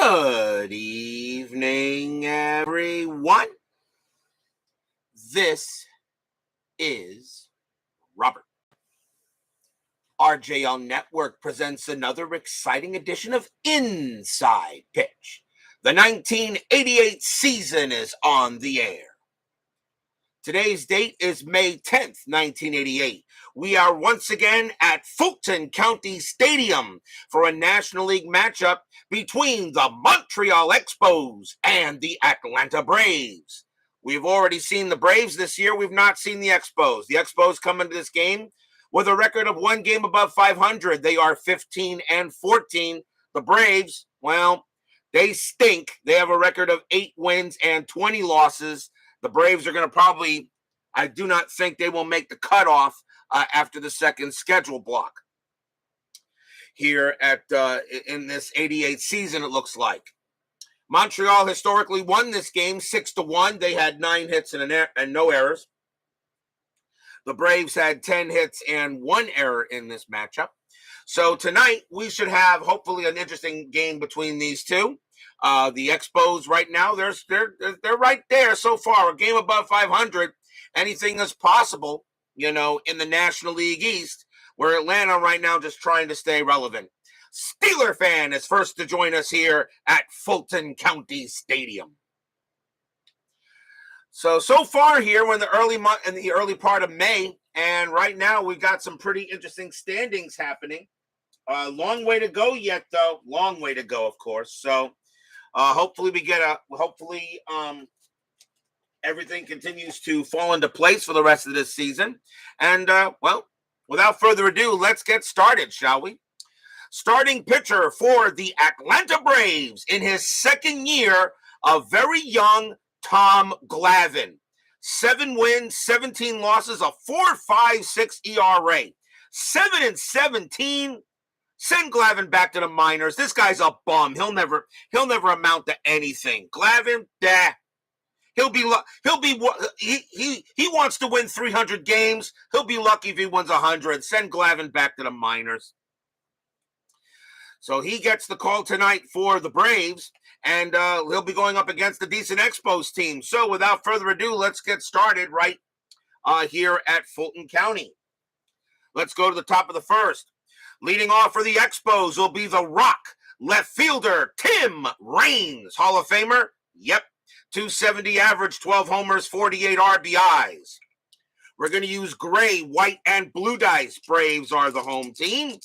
Good evening, everyone. This is Robert. RJL Network presents another exciting edition of Inside Pitch. The 1988 season is on the air. Today's date is May 10th, 1988. We are once again at Fulton County Stadium for a National League matchup between the Montreal Expos and the Atlanta Braves. We've already seen the Braves this year. We've not seen the Expos. The Expos come into this game with a record of one game above 500. They are 15-14. The Braves, well, they stink. They have a record of 8 wins and 20 losses. The Braves are going to probably, I do not think they will make the cutoff after the second schedule block. Here at in this 88 season, it looks like. Montreal historically won this game 6-1. They had 9 hits and no errors. The Braves had 10 hits and 1 error in this matchup. So tonight, we should have hopefully an interesting game between these two. The Expos right now, they're right there so far. A game above 500. Anything is possible, in the National League East, where Atlanta right now just trying to stay relevant. Steeler fan is first to join us here at Fulton County Stadium. So far here, we're in the early part of May, and right now we've got some pretty interesting standings happening. Long way to go yet, though. Long way to go, of course. So hopefully everything continues to fall into place for the rest of this season. And, without further ado, let's get started, shall we? Starting pitcher for the Atlanta Braves in his second year, a very young Tom Glavine. 7 wins, 17 losses, a 4.56 ERA. 7-17. Send Glavine back to the minors. This guy's a bum. He'll never amount to anything. Glavine, he wants to win 300 games. He'll be lucky if he wins 100. Send Glavine back to the minors. So he gets the call tonight for the Braves, and he'll be going up against the decent Expos team. So without further ado, let's get started right here at Fulton County. Let's go to the top of the first. Leading off for the Expos will be the Rock, left fielder Tim Raines, Hall of Famer. Yep, 270 average, 12 homers, 48 RBIs. We're going to use gray, white, and blue dice. Braves are the home team.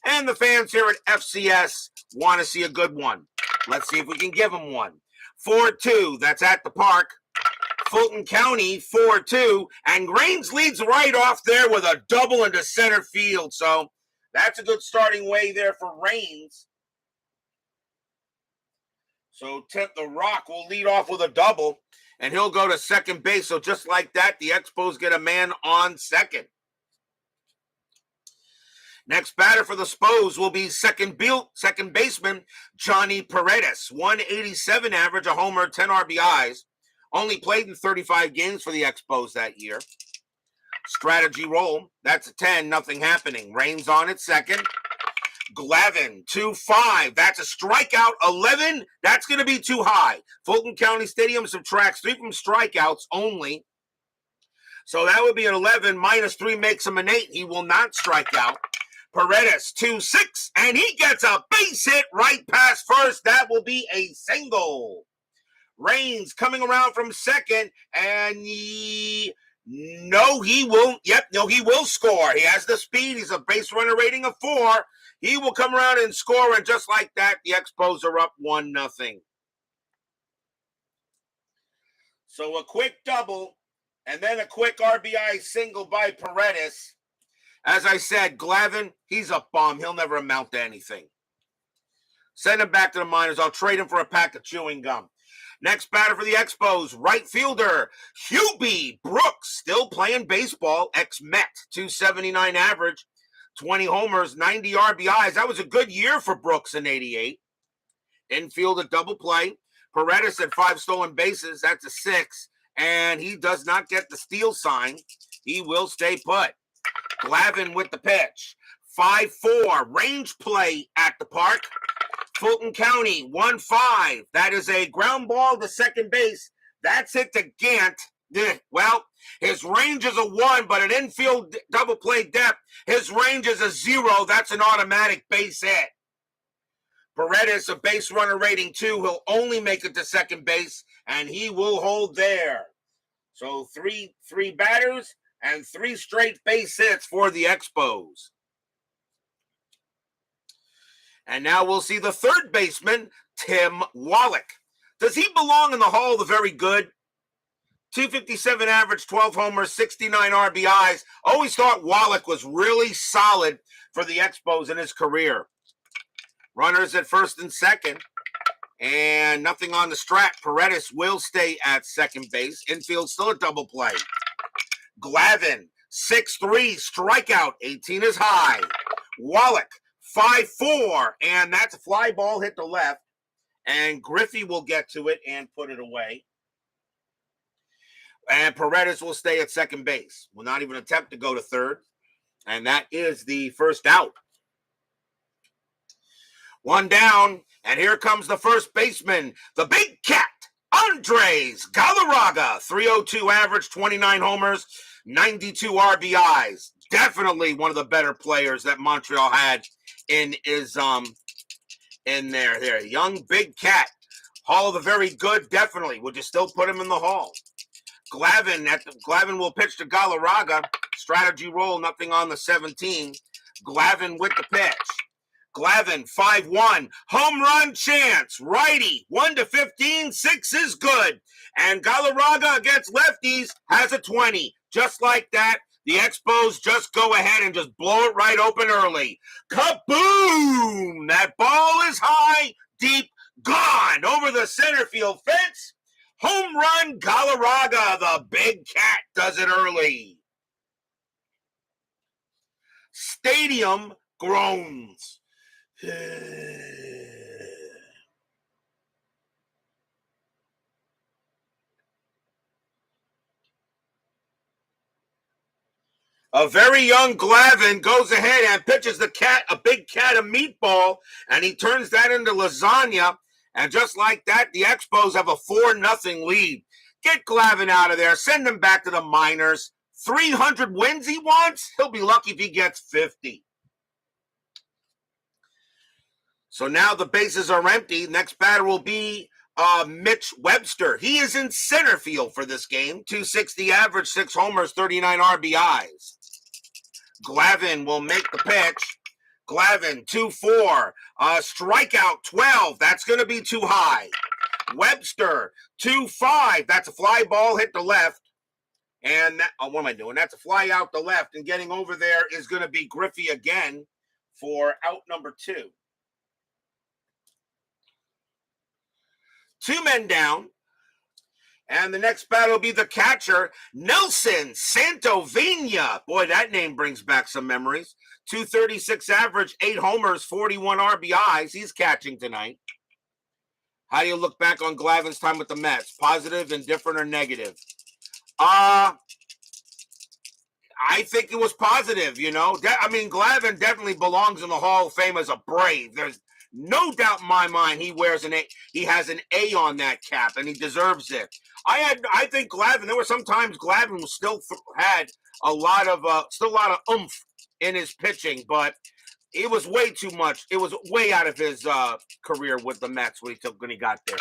And the fans here at FCS want to see a good one. Let's see if we can give them one. 4-2, that's at the park. Fulton County, 4-2. And Raines leads right off there with a double into center field. So that's a good starting way there for Raines. So the Rock will lead off with a double, and he'll go to second base. So just like that, the Expos get a man on second. Next batter for the Spos will be second baseman Johnny Paredes. 187 average, a homer, 10 RBIs. Only played in 35 games for the Expos that year. Strategy roll. That's a 10, nothing happening. Raines on at second. Glavine, 2-5. That's a strikeout. 11, that's going to be too high. Fulton County Stadium subtracts 3 from strikeouts only. So that would be an 11. -3 makes him an 8. He will not strike out. Paredes, 2-6, and he gets a base hit right past first. That will be a single. Raines coming around from second, and he will score. He has the speed. He's a base runner rating of 4. He will come around and score, and just like that, the Expos are up 1-0. So a quick double, and then a quick RBI single by Paredes. As I said, Glavine, he's a bum. He'll never amount to anything. Send him back to the minors. I'll trade him for a pack of chewing gum. Next batter for the Expos, right fielder Hubie Brooks, still playing baseball, ex-Met, 279 average, 20 homers, 90 RBIs. That was a good year for Brooks in 88. Infield a double play. Paredes had 5 stolen bases. That's a 6. And he does not get the steal sign. He will stay put. Glavine with the pitch. 5-4, range play at the park. Fulton County, 1-5. That is a ground ball to second base. That's hit to Gant. Well, his range is a 1, but an infield double play depth, his range is a 0. That's an automatic base hit. Paredes, a base runner rating 2. He'll only make it to second base, and he will hold there. So three batters and 3 straight base hits for the Expos. And now we'll see the third baseman, Tim Wallach. Does he belong in the Hall of the Very Good? 257 average, 12 homers, 69 RBIs. Always thought Wallach was really solid for the Expos in his career. Runners at first and second. And nothing on the strat. Paredes will stay at second base. Infield still a double play. Glavine, 6'3", strikeout, 18 is high. Wallach, 5'4", and that's a fly ball hit to left. And Griffey will get to it and put it away. And Paredes will stay at second base. Will not even attempt to go to third. And that is the first out. 1 down, and here comes the first baseman, the big cat, Andres Galarraga. 302 average, 29 homers, 92 RBIs. Definitely one of the better players that Montreal had in his in there. Young big cat. Hall of the Very Good, definitely. Would you still put him in the Hall? Glavine will pitch to Galarraga. Strategy roll, nothing on the 17. Glavine with the pitch. Glavine, 5-1. Home run chance. Righty, 1-15. 6 is good. And Galarraga against lefties has a 20. Just like that, the Expos just go ahead and just blow it right open early. Kaboom! That ball is high, deep, gone over the center field fence. Home run, Galarraga. The big cat does it early. Stadium groans. A very young Glavine goes ahead and pitches the cat, a big cat, a meatball, and he turns that into lasagna. And just like that, the Expos have a 4-0 lead. Get Glavine out of there. Send him back to the minors. 300 wins he wants? He'll be lucky if he gets 50. So now the bases are empty. Next batter will be Mitch Webster. He is in center field for this game. 260 average, 6 homers, 39 RBIs. Glavine will make the pitch. Glavine, 2-4. Strikeout, 12. That's going to be too high. Webster, 2-5. That's a fly ball hit to left. And what am I doing? That's a fly out the left. And getting over there is going to be Griffey again for out number 2. 2 men down. And the next batter will be the catcher, Nelson Santovenia. Boy, that name brings back some memories. 236 average, 8 homers, 41 RBIs. He's catching tonight. How do you look back on Glavine's time with the Mets? Positive, indifferent, or negative? I think it was positive, you know. Glavine definitely belongs in the Hall of Fame as a Brave. There's no doubt in my mind he wears an A. He has an A on that cap, and he deserves it. I think Glavine. There were some times Glavine still had a lot of oomph in his pitching, but it was way too much. It was way out of his career with the Mets when he got there.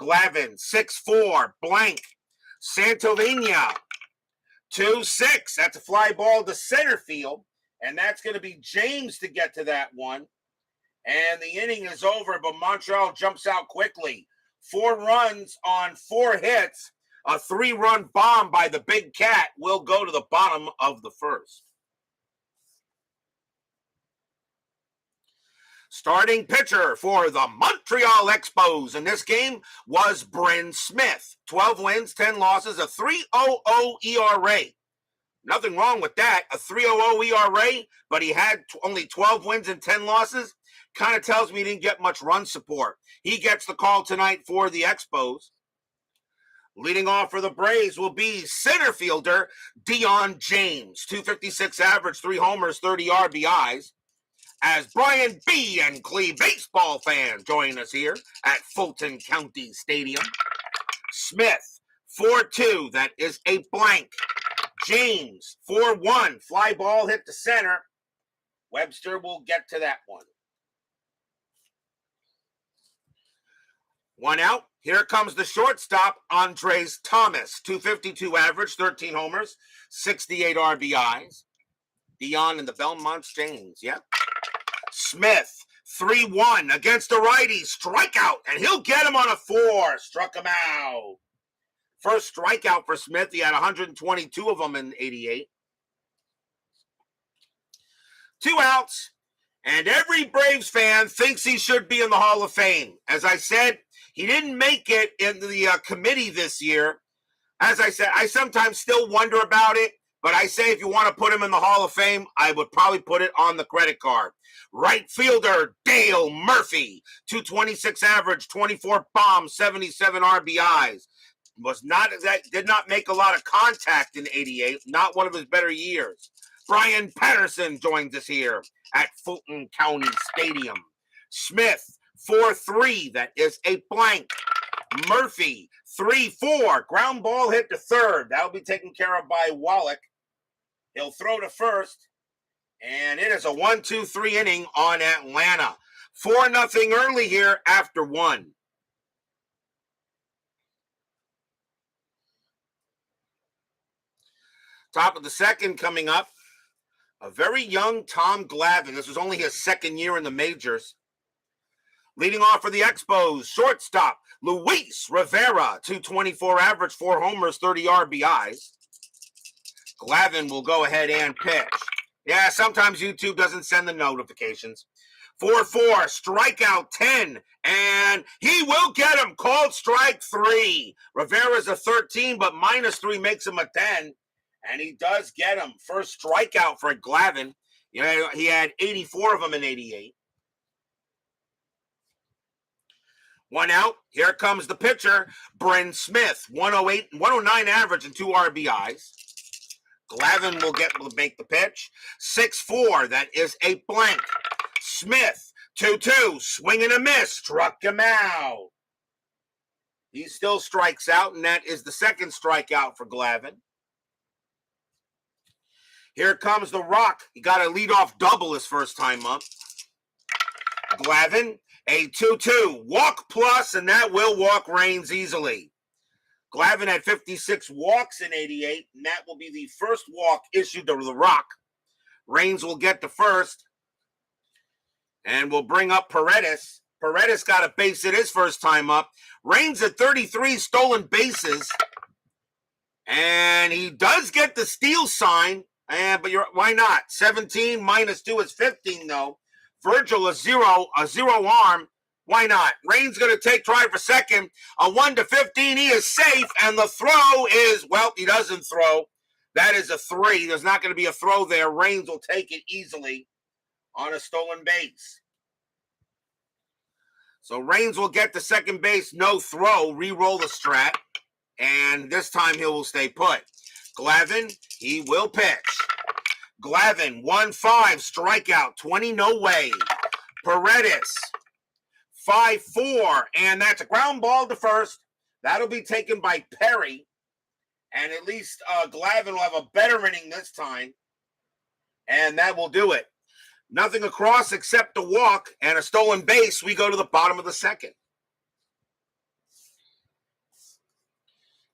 Glavine, 6'4", blank. Santovenia, 2-6. That's a fly ball to center field, and that's going to be James to get to that one. And the inning is over, but Montreal jumps out quickly. 4 runs on 4 hits. A 3-run bomb by the big cat will go to the bottom of the first. Starting pitcher for the Montreal Expos in this game was Bryn Smith. 12 wins, 10 losses, a 3.00 ERA. Nothing wrong with that, a 3.00 ERA, but he had only 12 wins and 10 losses. Kind of tells me he didn't get much run support. He gets the call tonight for the Expos. Leading off for the Braves will be center fielder Dion James. 256 average, 3 homers, 30 RBIs. as Brian B. and Cleve baseball fans join us here at Fulton County Stadium. Smith, 4-2, that is a blank. James, 4-1, fly ball hit the center. Webster will get to that one. One out. Here comes the shortstop, Andres Thomas. 252 average, 13 homers, 68 RBIs. Dion and the Belmont Chains, yep. Smith, 3-1 against the righty. Strikeout, and he'll get him on a 4. Struck him out. First strikeout for Smith. He had 122 of them in 88. 2 outs, and every Braves fan thinks he should be in the Hall of Fame. As I said, he didn't make it in the committee this year. As I said, I sometimes still wonder about it, but I say if you want to put him in the Hall of Fame, I would probably put it on the credit card. Right fielder Dale Murphy, 226 average, 24 bombs, 77 RBIs. Did not make a lot of contact in 88, not one of his better years. Brian Patterson joins us here at Fulton County Stadium. Smith, 4-3, that is a blank. Murphy, 3-4, ground ball hit to third. That'll be taken care of by Wallach. He'll throw to first, and it is a 1-2-3 inning on Atlanta. 4-0 early here after 1. Top of the second coming up. A very young Tom Glavine. This was only his second year in the majors. Leading off for the Expos, shortstop Luis Rivera, 224 average, 4 homers, 30 RBIs. Glavine will go ahead and pitch. Yeah, sometimes YouTube doesn't send the notifications. 4-4, strikeout 10, and he will get him. Called strike 3. Rivera's a 13, but -3 makes him a 10. And he does get him. First strikeout for Glavine. You know, he had 84 of them in 88. 1 out. Here comes the pitcher, Bryn Smith. 109 average and 2 RBIs. Glavine will make the pitch. 6-4. That is a blank. Smith, 2-2. Swing and a miss. Struck him out. He still strikes out, and that is the second strikeout for Glavine. Here comes the Rock. He got a leadoff double his first time up. Glavine, a 2-2. Walk plus, and that will walk Raines easily. Glavine had 56 walks in 88, and that will be the first walk issued to the Rock. Raines will get the first, and will bring up Paredes. Paredes got a base at his first time up. Raines at 33 stolen bases, and he does get the steal sign. But why not? 17 -2 is 15, though. Virgil a zero arm. Why not? Raines going to try for second. A 1-15. He is safe, and the throw is, well, he doesn't throw. That is a 3. There's not going to be a throw there. Raines will take it easily on a stolen base. So Raines will get to second base, no throw, re-roll the strat, and this time he will stay put. Glavine, he will pitch. Glavine, 1-5, strikeout, 20 no way. Paredes, 5-4, and that's a ground ball to first. That'll be taken by Perry, and at least Glavine will have a better inning this time, and that will do it. Nothing across except a walk and a stolen base. We go to the bottom of the second.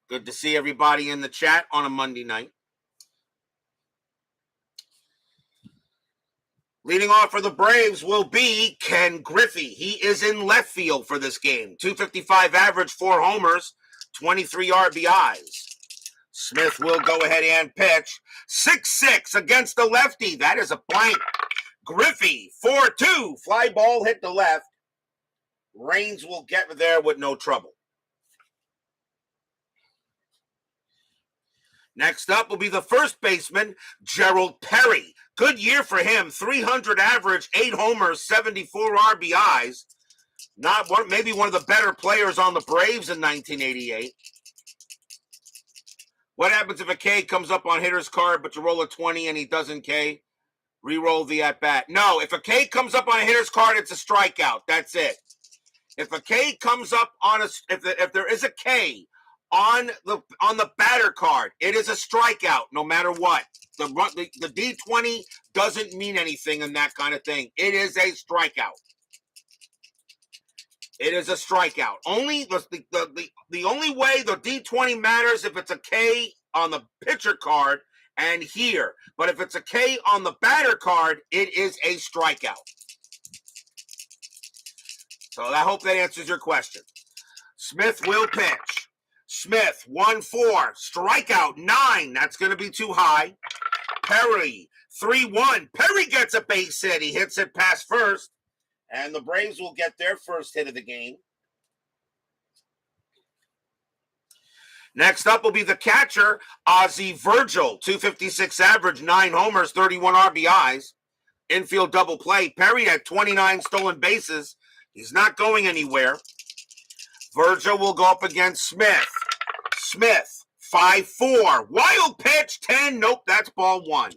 Good to see everybody in the chat on a Monday night. Leading off for the Braves will be Ken Griffey. He is in left field for this game. 255 average, 4 homers, 23 RBIs. Smith will go ahead and pitch. 6-6 against the lefty. That is a blank. Griffey, 4-2. Fly ball hit the left. Raines will get there with no trouble. Next up will be the first baseman, Gerald Perry. Good year for him. 300 average, 8 homers, 74 RBIs. Maybe one of the better players on the Braves in 1988. What happens if a K comes up on hitter's card, but you roll a 20 and he doesn't K? Reroll the at-bat. No, if a K comes up on a hitter's card, it's a strikeout. That's it. If a K comes up on if there is a K on the batter card, it is a strikeout no matter what. The D20 doesn't mean anything in that kind of thing. It is a strikeout. It is a strikeout. Only the only way the D20 matters if it's a K on the pitcher card and here. But if it's a K on the batter card, it is a strikeout. So I hope that answers your question. Smith will pitch. Smith, 1-4, strikeout, 9. That's going to be too high. Perry, 3-1. Perry gets a base hit. He hits it past first. And the Braves will get their first hit of the game. Next up will be the catcher, Ozzie Virgil. 256 average, 9 homers, 31 RBIs. Infield double play. Perry had 29 stolen bases. He's not going anywhere. Virgil will go up against Smith. Smith, 5-4. Wild pitch, 10. Nope, that's ball 1.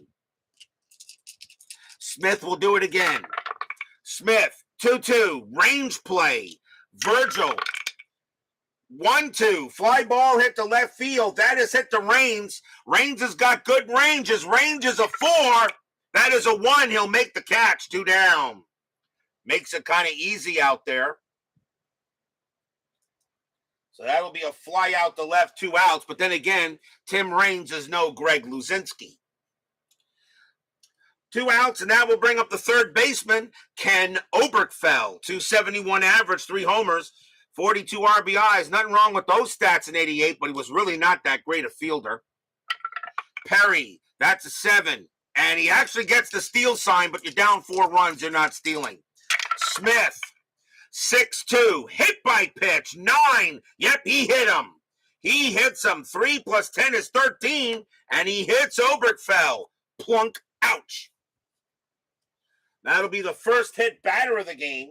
Smith will do it again. Smith, 2-2. Range play. Virgil, 1-2. Fly ball hit to left field. That is hit to Raines. Raines has got good range. His range is a 4. That is a 1. He'll make the catch. 2 down. Makes it kind of easy out there. So that'll be a fly out to left, 2 outs. But then again, Tim Raines is no Greg Luzinski. 2 outs, and that will bring up the third baseman, Ken Oberkfell. 271 average, 3 homers, 42 RBIs. Nothing wrong with those stats in 88, but he was really not that great a fielder. Perry, that's a 7. And he actually gets the steal sign, but you're down 4 runs, you're not stealing. Smith, 6-2, hit by pitch, 9. Yep, he hit him. He hits him. 3 plus 10 is 13, and he hits Oberkfell. Plunk, ouch. That'll be the first hit batter of the game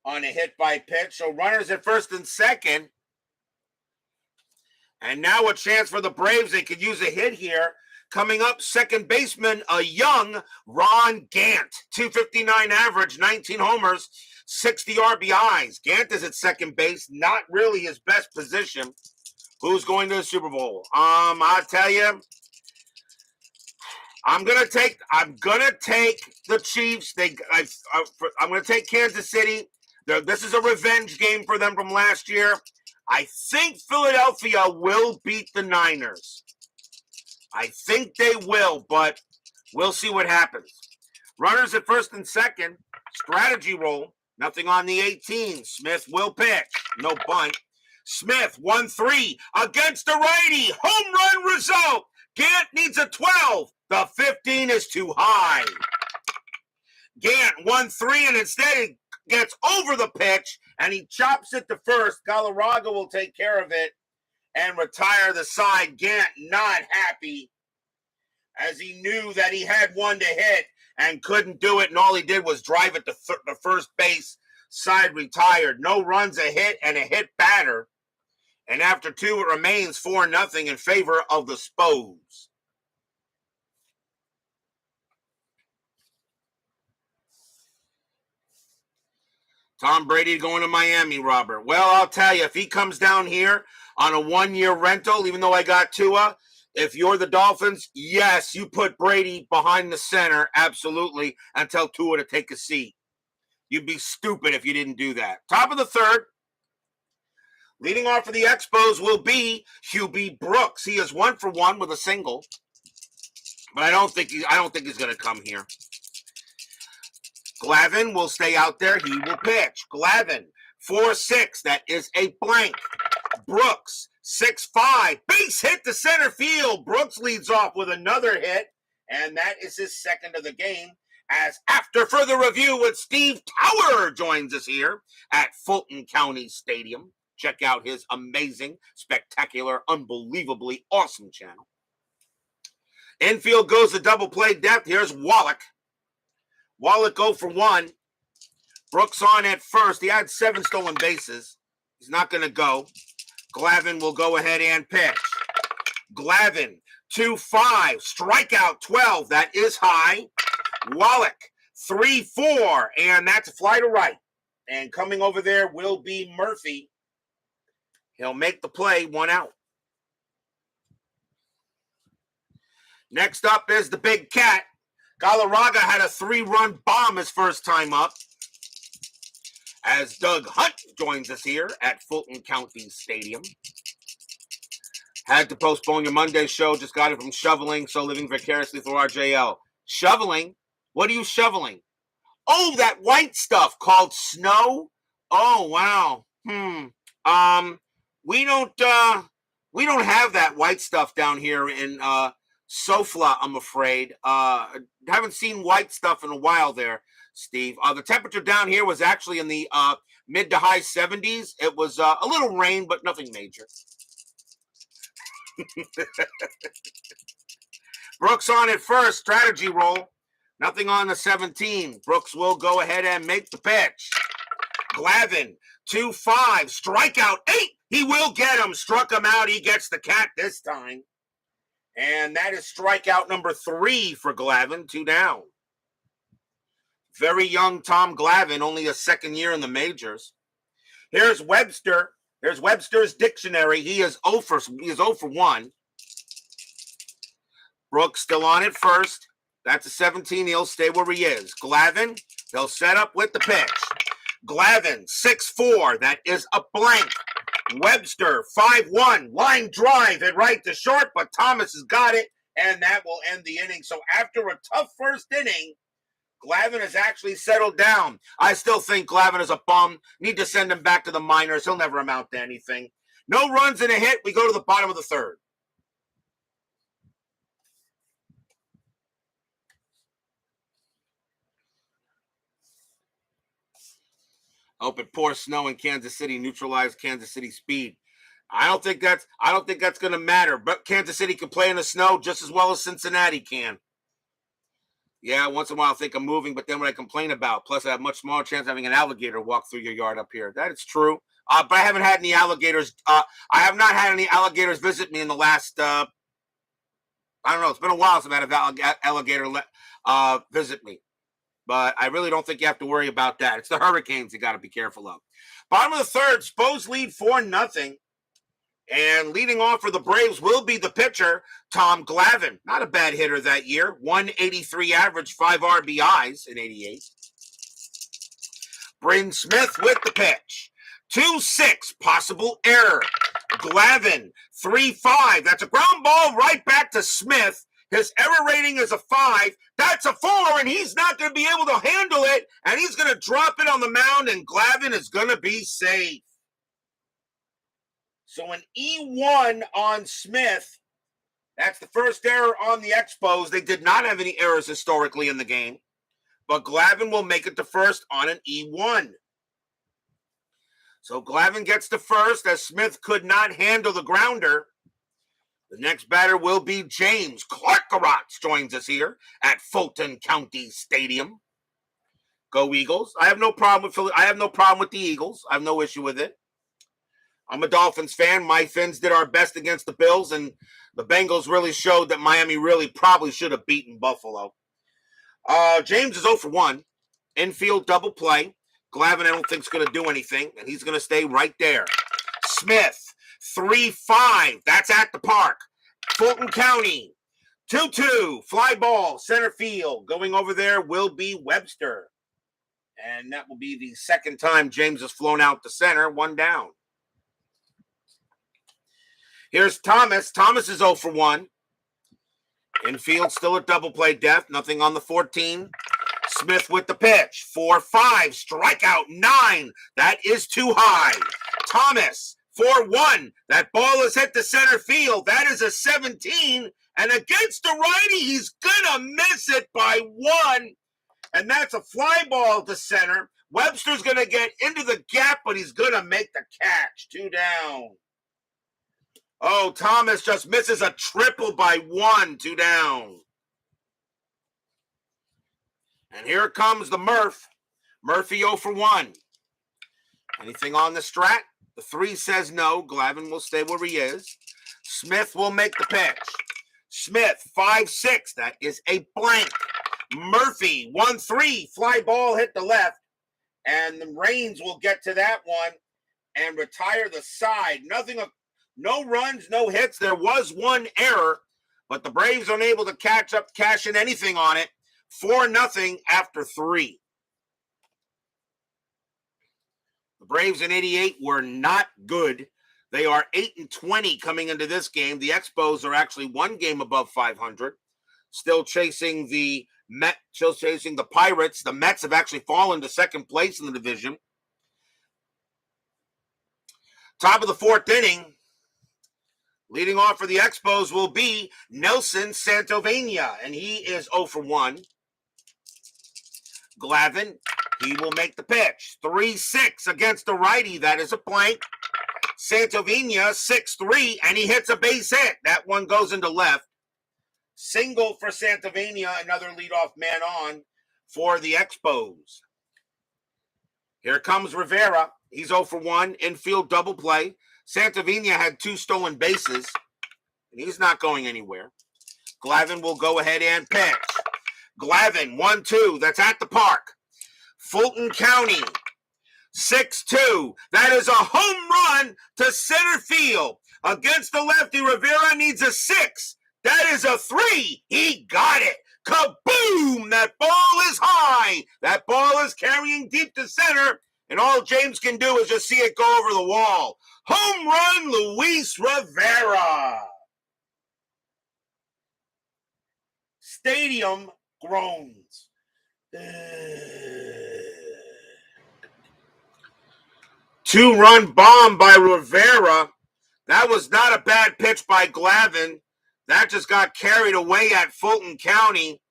on a hit by pitch. So runners at first and second. And now a chance for the Braves. They could use a hit here. Coming up, second baseman, a young Ron Gant. 259 average, 19 homers, 60 RBIs. Gant is at second base, not really his best position. Who's going to the Super Bowl? I'll tell you, I'm gonna take the Chiefs. I'm gonna take Kansas City. This is a revenge game for them from last year. I think Philadelphia will beat the Niners. I think they will, but we'll see what happens. Runners at first and second. Strategy roll. Nothing on the 18. Smith will pitch. No bunt. Smith, 1-3 against the righty. Home run result. Gant needs a 12. The 15 is too high. Gant, 1-3, and instead he gets over the pitch, and he chops it to first. Galarraga will take care of it and retire the side. Gant not happy, as he knew that he had one to hit and couldn't do it, and all he did was drive it to the first base. Side retired. No runs, a hit, and a hit batter. And after 2, it remains 4-0 in favor of the Expos. Tom Brady going to Miami, Robert. Well, I'll tell you, if he comes down here on a 1-year rental, even though I got Tua, if you're the Dolphins, yes, you put Brady behind the center, absolutely, and tell Tua to take a seat. You'd be stupid if you didn't do that. Top of the third. Leading off for the Expos will be Hubie Brooks. He is 1 for 1 with a single, but I don't think he's going to come here. Glavine will stay out there. He will pitch. Glavine, 4-6. That is a blank. Brooks, 6-5. Base hit to center field. Brooks leads off with another hit, and that is his second of the game. As after further review with Steve Tower joins us here at Fulton County Stadium. Check out his amazing, spectacular, unbelievably awesome channel. Infield goes to double play depth. Here's Wallach. Wallach 0 for 1. Brooks on at first. He had 7 stolen bases. He's not going to go. Glavine will go ahead and pitch. Glavine, 2-5, strikeout 12. That is high. Wallach, 3-4, and that's a fly to right. And coming over there will be Murphy. He'll make the play, 1 out. Next up is the Big Cat. Galarraga had a 3-run bomb his first time up. As Doug Hunt joins us here at Fulton County Stadium. Had to postpone your Monday show. Just got it from shoveling, so living vicariously through RJL. Shoveling? What are you shoveling? Oh, that white stuff called snow? Oh, wow. We don't have that white stuff down here in Sofla, I'm afraid. Haven't seen white stuff in a while there, Steve. The temperature down here was actually in the mid to high 70s. It was a little rain, but nothing major. Brooks on at first, strategy roll. Nothing on the 17. Brooks will go ahead and make the pitch. Glavine, 2-5, strikeout 8. He will get him. Struck him out. He gets the cat this time. And that is strikeout number 3 for Glavine, 2 down. Very young Tom Glavine, only a second year in the majors. Here's Webster. There's Webster's dictionary. He is 0 for 1. Brooks still on it first. That's a 17. He'll stay where he is. Glavine, they'll set up with the pitch. Glavine, 6-4. That is a blank. Webster, 5-1. Line drive at right to short, but Thomas has got it, and that will end the inning. So after a tough first inning, Glavine has actually settled down. I still think Glavine is a bum. Need to send him back to the minors. He'll never amount to anything. No runs and a hit. We go to the bottom of the third. Hope it pours snow in Kansas City, neutralize Kansas City speed. I don't think that's going to matter. But Kansas City can play in the snow just as well as Cincinnati can. Yeah, once in a while I think I'm moving, but then what I complain about. Plus, I have much smaller chance of having an alligator walk through your yard up here. That is true. But I haven't had any alligators. I have not had any alligators visit me in the last. I don't know. It's been a while since I've had an alligator visit me. But I really don't think you have to worry about that. It's the Hurricanes you got to be careful of. Bottom of the third, Expos lead 4-0. And leading off for the Braves will be the pitcher, Tom Glavine. Not a bad hitter that year. 183 average, 5 RBIs in 88. Bryn Smith with the pitch. 2-6, possible error. Glavine, 3-5. That's a ground ball right back to Smith. His error rating is a 5. That's a 4, and he's not going to be able to handle it, and he's going to drop it on the mound, and Glavine is going to be safe. So an E1 on Smith. That's the first error on the Expos. They did not have any errors historically in the game, but Glavine will make it to first on an E1. So Glavine gets to first as Smith could not handle the grounder. The next batter will be James. Clark-Garotz joins us here at Fulton County Stadium. Go Eagles. I have no problem with the Eagles. I have no issue with it. I'm a Dolphins fan. My Fins did our best against the Bills, and the Bengals really showed that Miami really probably should have beaten Buffalo. James is 0 for 1. Infield double play. Glavine, I don't think, is going to do anything, and he's going to stay right there. Smith, 3-5. That's at the park. Fulton County, 2-2. Fly ball, center field. Going over there will be Webster. And that will be the second time James has flown out to center. 1 down. Here's Thomas. Thomas is 0 for 1. Infield still a double play depth. Nothing on the 14. Smith with the pitch. 4-5. Strikeout 9. That is too high. Thomas, 4-1. That ball is hit to center field. That is a 17. And against the righty, he's going to miss it by 1. And that's a fly ball to center. Webster's going to get into the gap, but he's going to make the catch. 2 down. Oh, Thomas just misses a triple by 1, 2 down. And here comes the Murph. Murphy 0 for 1. Anything on the strat? The 3 says no. Glavine will stay where he is. Smith will make the pitch. Smith, 5-6. That is a blank. Murphy, 1-3. Fly ball hit the left. And the Rains will get to that one and retire the side. No runs, no hits. There was one error, but the Braves unable to cash in anything on it. 4-0 after 3. The Braves in 88 were not good. They are 8-20 coming into this game. The Expos are actually one game above 500. Still chasing the Pirates. The Mets have actually fallen to second place in the division. Top of the 4th inning. Leading off for the Expos will be Nelson Santovania, and he is 0 for 1. Glavine, he will make the pitch. 3-6 against the righty. That is a blank. Santovania, 6-3, and he hits a base hit. That one goes into left. Single for Santovania, another leadoff man on for the Expos. Here comes Rivera. He's 0 for 1. Infield double play. Santovania had 2 stolen bases, and he's not going anywhere. Glavine will go ahead and pitch. Glavine, 1-2. That's at the park. Fulton County, 6-2. That is a home run to center field. Against the lefty, Rivera needs a 6. That is a 3. He got it. Kaboom! That ball is high. That ball is carrying deep to center, and all James can do is just see it go over the wall. Home run, Luis Rivera. Stadium groans. 2-run bomb by Rivera. That was not a bad pitch by Glavine. That just got carried away at Fulton County.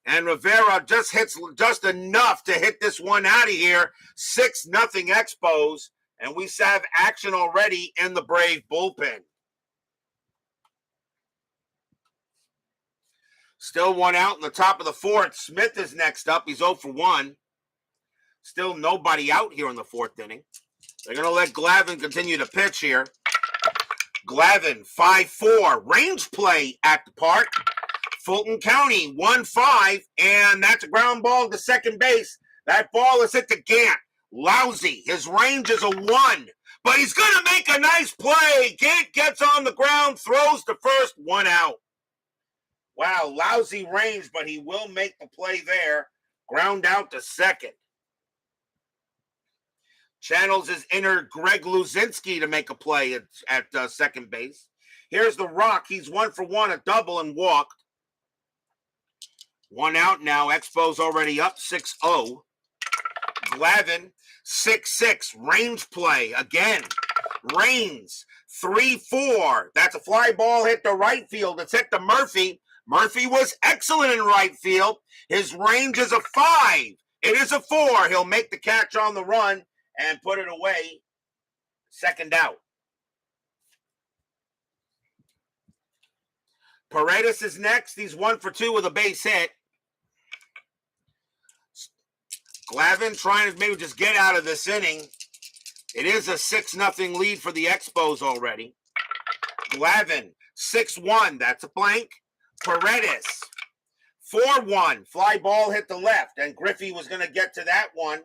And Rivera just hits just enough to hit this one out of here. 6-0 Expos. And we have action already in the Brave bullpen. Still one out in the top of the 4th. Smith is next up. He's 0 for 1. Still nobody out here in the 4th inning. They're going to let Glavine continue to pitch here. Glavine, 5-4. Range play at the park. Fulton County, 1-5. And that's a ground ball to second base. That ball is hit to Gant. Lousy. His range is a 1. But he's going to make a nice play. Gant gets on the ground, throws to first, 1 out. Wow, lousy range, but he will make the play there. Ground out to second. Channels his inner Greg Luzinski to make a play at second base. Here's the Rock. He's 1 for 1, a double and walked. 1 out now. Expos already up 6-0. Glavine, 6-6. Range play again. Rains, 3-4. That's a fly ball hit to right field. It's hit to Murphy. Murphy was excellent in right field. His range is a 5. It is a 4. He'll make the catch on the run and put it away. Second out. Paredes is next. He's 1 for 2 with a base hit. Glavine trying to maybe just get out of this inning. It is a 6-0 lead for the Expos already. Glavine, 6-1. That's a blank. Paredes, 4-1. Fly ball hit the left, and Griffey was going to get to that one,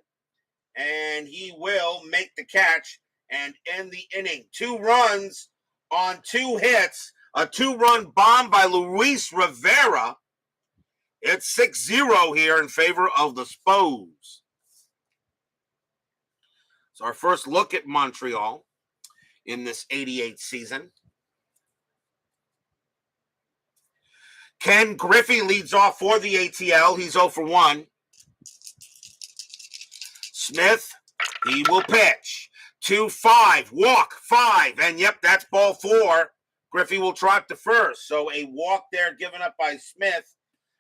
and he will make the catch and end the inning. 2 runs on 2 hits. A 2-run bomb by Luis Rivera. It's 6-0 here in favor of the Expos. So our first look at Montreal in this 88 season. Ken Griffey leads off for the ATL. He's 0 for 1. Smith, he will pitch. 2-5, walk, 5. And yep, that's ball 4. Griffey will trot to first. So a walk there given up by Smith.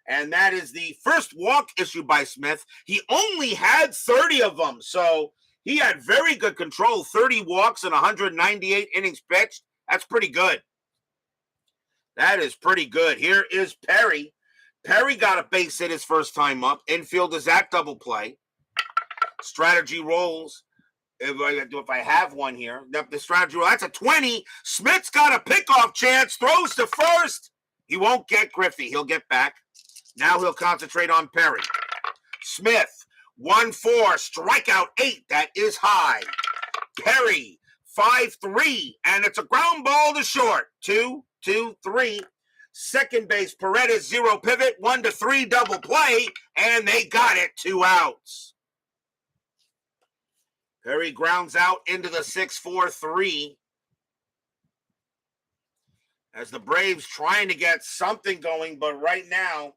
And that is the first walk issued by Smith. He only had 30 of them. So he had very good control. 30 walks and 198 innings pitched. That's pretty good. That is pretty good. Here is Perry. Perry got a base hit his first time up. Infield is at double play. Strategy rolls. if I have one here. The strategy rule, that's a 20. Smith's got a pickoff chance, throws to first. He won't get Griffey. He'll get back. Now he'll concentrate on Perry. Smith, 1-4, strikeout 8. That is high. Perry, 5-3, and it's a ground ball to short. 2-2-3. Second base, Paredes, 0 pivot, 1-3 double play, and they got it. 2 outs. Perry grounds out into the 6-4-3 as the Braves trying to get something going, but right now,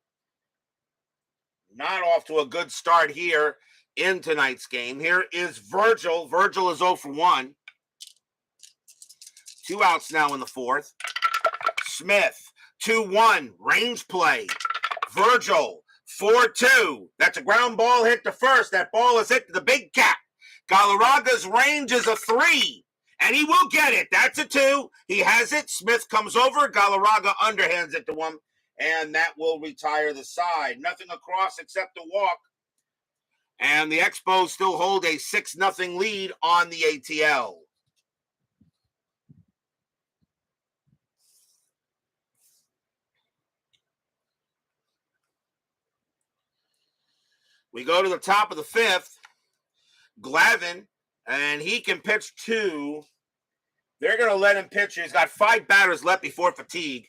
not off to a good start here in tonight's game. Here is Virgil. Virgil is 0 for 1. 2 outs now in the 4th. Smith, 2-1, range play. Virgil, 4-2. That's a ground ball hit to first. That ball is hit to the big cat. Galarraga's range is a 3, and he will get it. That's a 2. He has it. Smith comes over. Galarraga underhands it to him, and that will retire the side. Nothing across except a walk. And the Expos still hold a 6-0 lead on the ATL. We go to the top of the 5th. Glavine, and he can pitch 2. They're going to let him pitch. He's got 5 batters left before fatigue.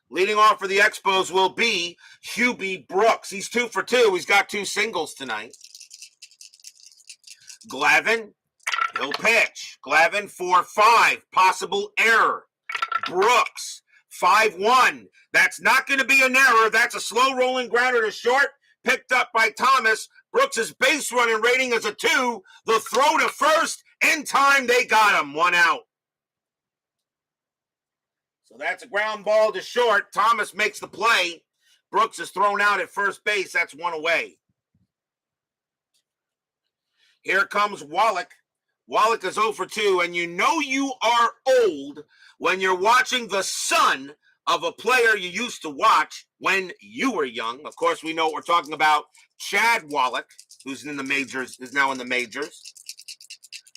Leading off for the Expos will be Hubie Brooks. He's 2 for 2. He's got 2 singles tonight. Glavine, he'll pitch. Glavine, 4-5. Possible error. Brooks, 5-1. That's not going to be an error. That's a slow rolling grounder to short. Picked up by Thomas. Brooks' base running rating is a 2. The throw to first. In time, they got him. 1 out. So that's a ground ball to short. Thomas makes the play. Brooks is thrown out at first base. That's 1 away. Here comes Wallach. Wallach is 0 for 2. And you know you are old when you're watching the son of a player you used to watch when you were young. Of course, we know what we're talking about. Chad Wallach, who's in the majors, is now in the majors.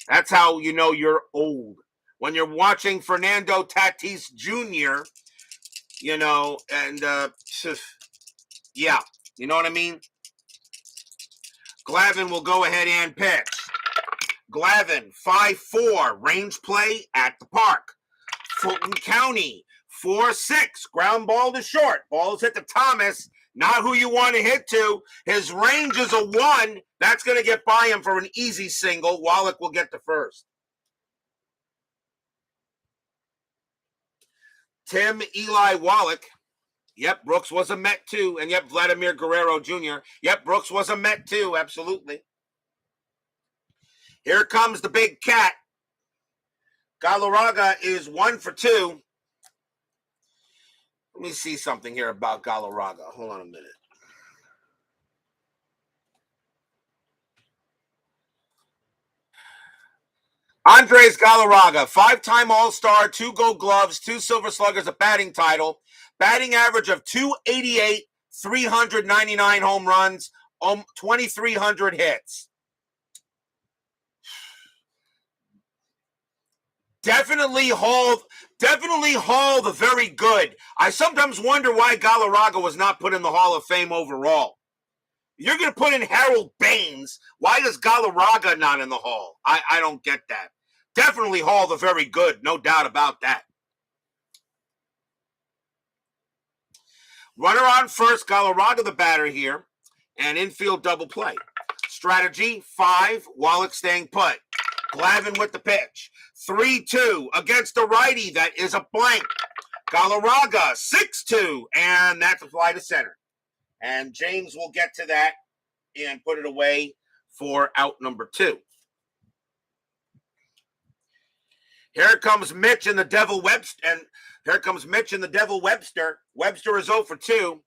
That's how you know you're old. When you're watching Fernando Tatis Jr., you know, and, yeah, you know what I mean? Glavine will go ahead and pitch. Glavine, 5-4, range play at the park. Fulton County, 4-6, ground ball to short. Ball's hit to Thomas, not who you want to hit to. His range is a 1. That's going to get by him for an easy single. Wallach will get to first. Tim Eli Wallach. Yep, Brooks was a Met too. And yep, Vladimir Guerrero Jr. Yep, Brooks was a Met too. Absolutely. Here comes the big cat. Galarraga is 1 for 2. Let me see something here about Galarraga. Hold on a minute. Andres Galarraga, 5-time All-Star, 2 Gold Gloves, 2 Silver Sluggers, a batting title, batting average of .288, 399 home runs, 2,300 hits. Definitely Hall the very good. I sometimes wonder why Galarraga was not put in the Hall of Fame overall. You're going to put in Harold Baines. Why is Galarraga not in the Hall? I don't get that. Definitely Hall the very good. No doubt about that. Runner on first. Galarraga the batter here. And infield double play. Strategy, 5. Wallach staying put. Glavine with the pitch. 3-2 against a righty. That is a blank. Galarraga, 6-2. And that's a fly to center. And James will get to that and put it away for out number 2. Here comes Mitch and the Devil Webster. Webster is 0 for 2.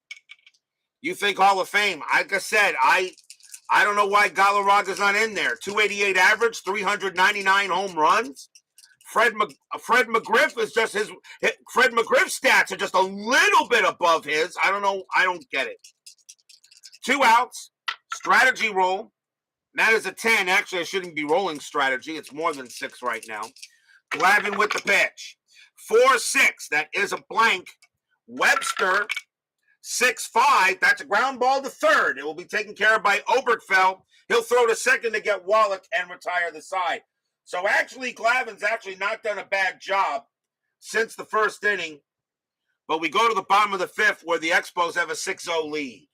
You think Hall of Fame. Like I said, I don't know why Galarraga's not in there. 288 average, 399 home runs. Fred McGriff is just Fred McGriff's stats are just a little bit above his. I don't know. I don't get it. 2 outs. Strategy roll. That is a 10. Actually, I shouldn't be rolling strategy. It's more than 6 right now. Glavine with the pitch. 4-6. That is a blank. Webster, 6-5. That's a ground ball to third. It will be taken care of by Oberkfell. He'll throw to second to get Wallach and retire the side. So actually, Glavine's actually not done a bad job since the first inning. But we go to the bottom of the fifth where the Expos have a 6-0 lead.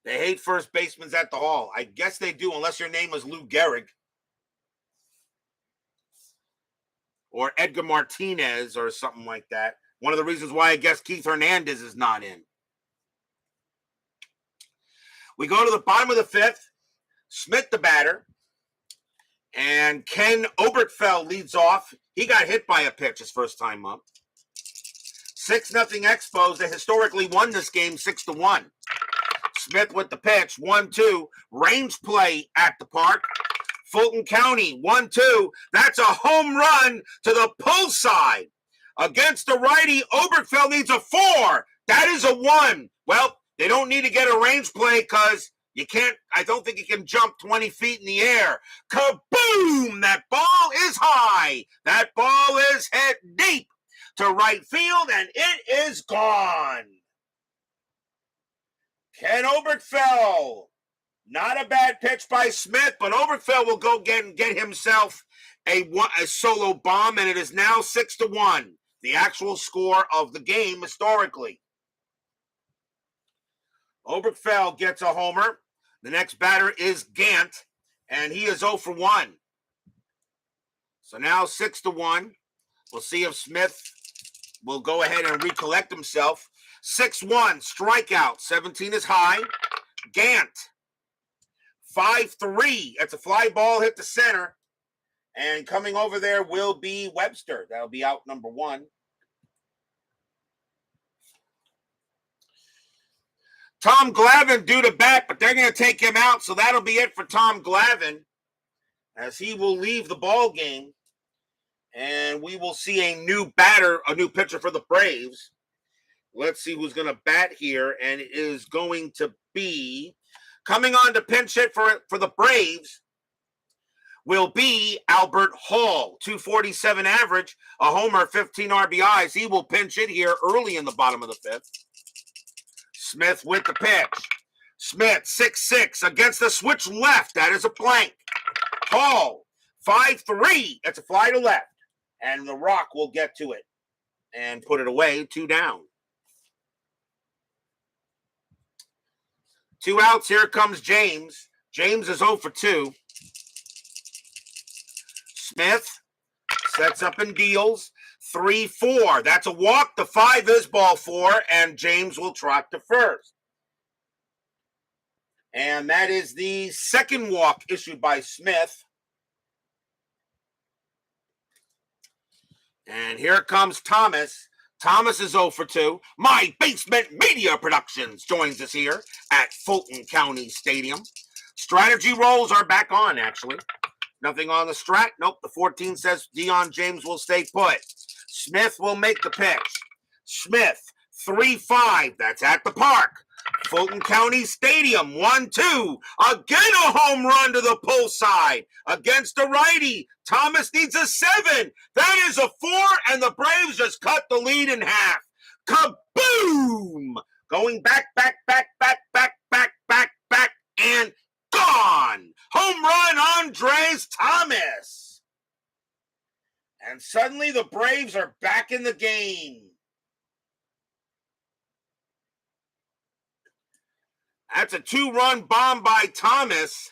They hate first basemen at the Hall. I guess they do, unless your name was Lou Gehrig or Edgar Martinez or something like that. One of the reasons why I guess Keith Hernandez is not in. We go to the bottom of the fifth. Smith, the batter. And Ken Oberkfell leads off. He got hit by a pitch his first time up. 6-0 Expos. They historically won this game 6-1. Smith with the pitch. 1-2. Range play at the park. Fulton County. 1-2. That's a home run to the pull side. Against the righty, Oberkfell needs a 4. That is a 1. Well, they don't need to get a range play because you can't, I don't think you can jump 20 feet in the air. Kaboom! That ball is high. That ball is hit deep to right field, and it is gone. Ken Oberkfell. Not a bad pitch by Smith, but Oberkfell will go get himself a solo bomb, and it is now 6-1. The actual score of the game historically. Oberkfell gets a homer. The next batter is Gant, and he is 0 for 1. So now 6-1. We'll see if Smith will go ahead and recollect himself. 6-1, strikeout. 17 is high. Gant, 5-3. That's a fly ball hit the center. And coming over there will be Webster. That'll be out number 1. Tom Glavine due to bat, but they're going to take him out, so that'll be it for Tom Glavine as he will leave the ball game, and we will see a new batter, a new pitcher for the Braves. Let's see who's going to bat here, and it is going to be coming on to pinch hit for the Braves will be Albert Hall, 247 average, a homer, 15 RBIs. He will pinch it here early in the bottom of the fifth. Smith with the pitch. Smith, 6-6 against the switch left. That is a blank. Hall, 5-3. That's a fly to left. And the Rock will get to it and put it away, 2 down. 2 outs. Here comes James. James is 0 for 2. Smith sets up and deals. 3-4. That's a walk. The 5 is ball 4, and James will trot to first. And that is the second walk issued by Smith. And here comes Thomas. Thomas is 0 for 2. My Basement Media Productions joins us here at Fulton County Stadium. Strategy rolls are back on, actually. Nothing on the strat. Nope, the 14 says Dion James will stay put. Smith will make the pitch. Smith, 3-5. That's at the park. Fulton County Stadium, 1-2. Again a home run to the pull side. Against the righty. Thomas needs a 7. That is a 4, and the Braves just cut the lead in half. Kaboom! Going back, and gone. Home run, Andres Thomas. And suddenly the Braves are back in the game. That's a 2-run bomb by Thomas.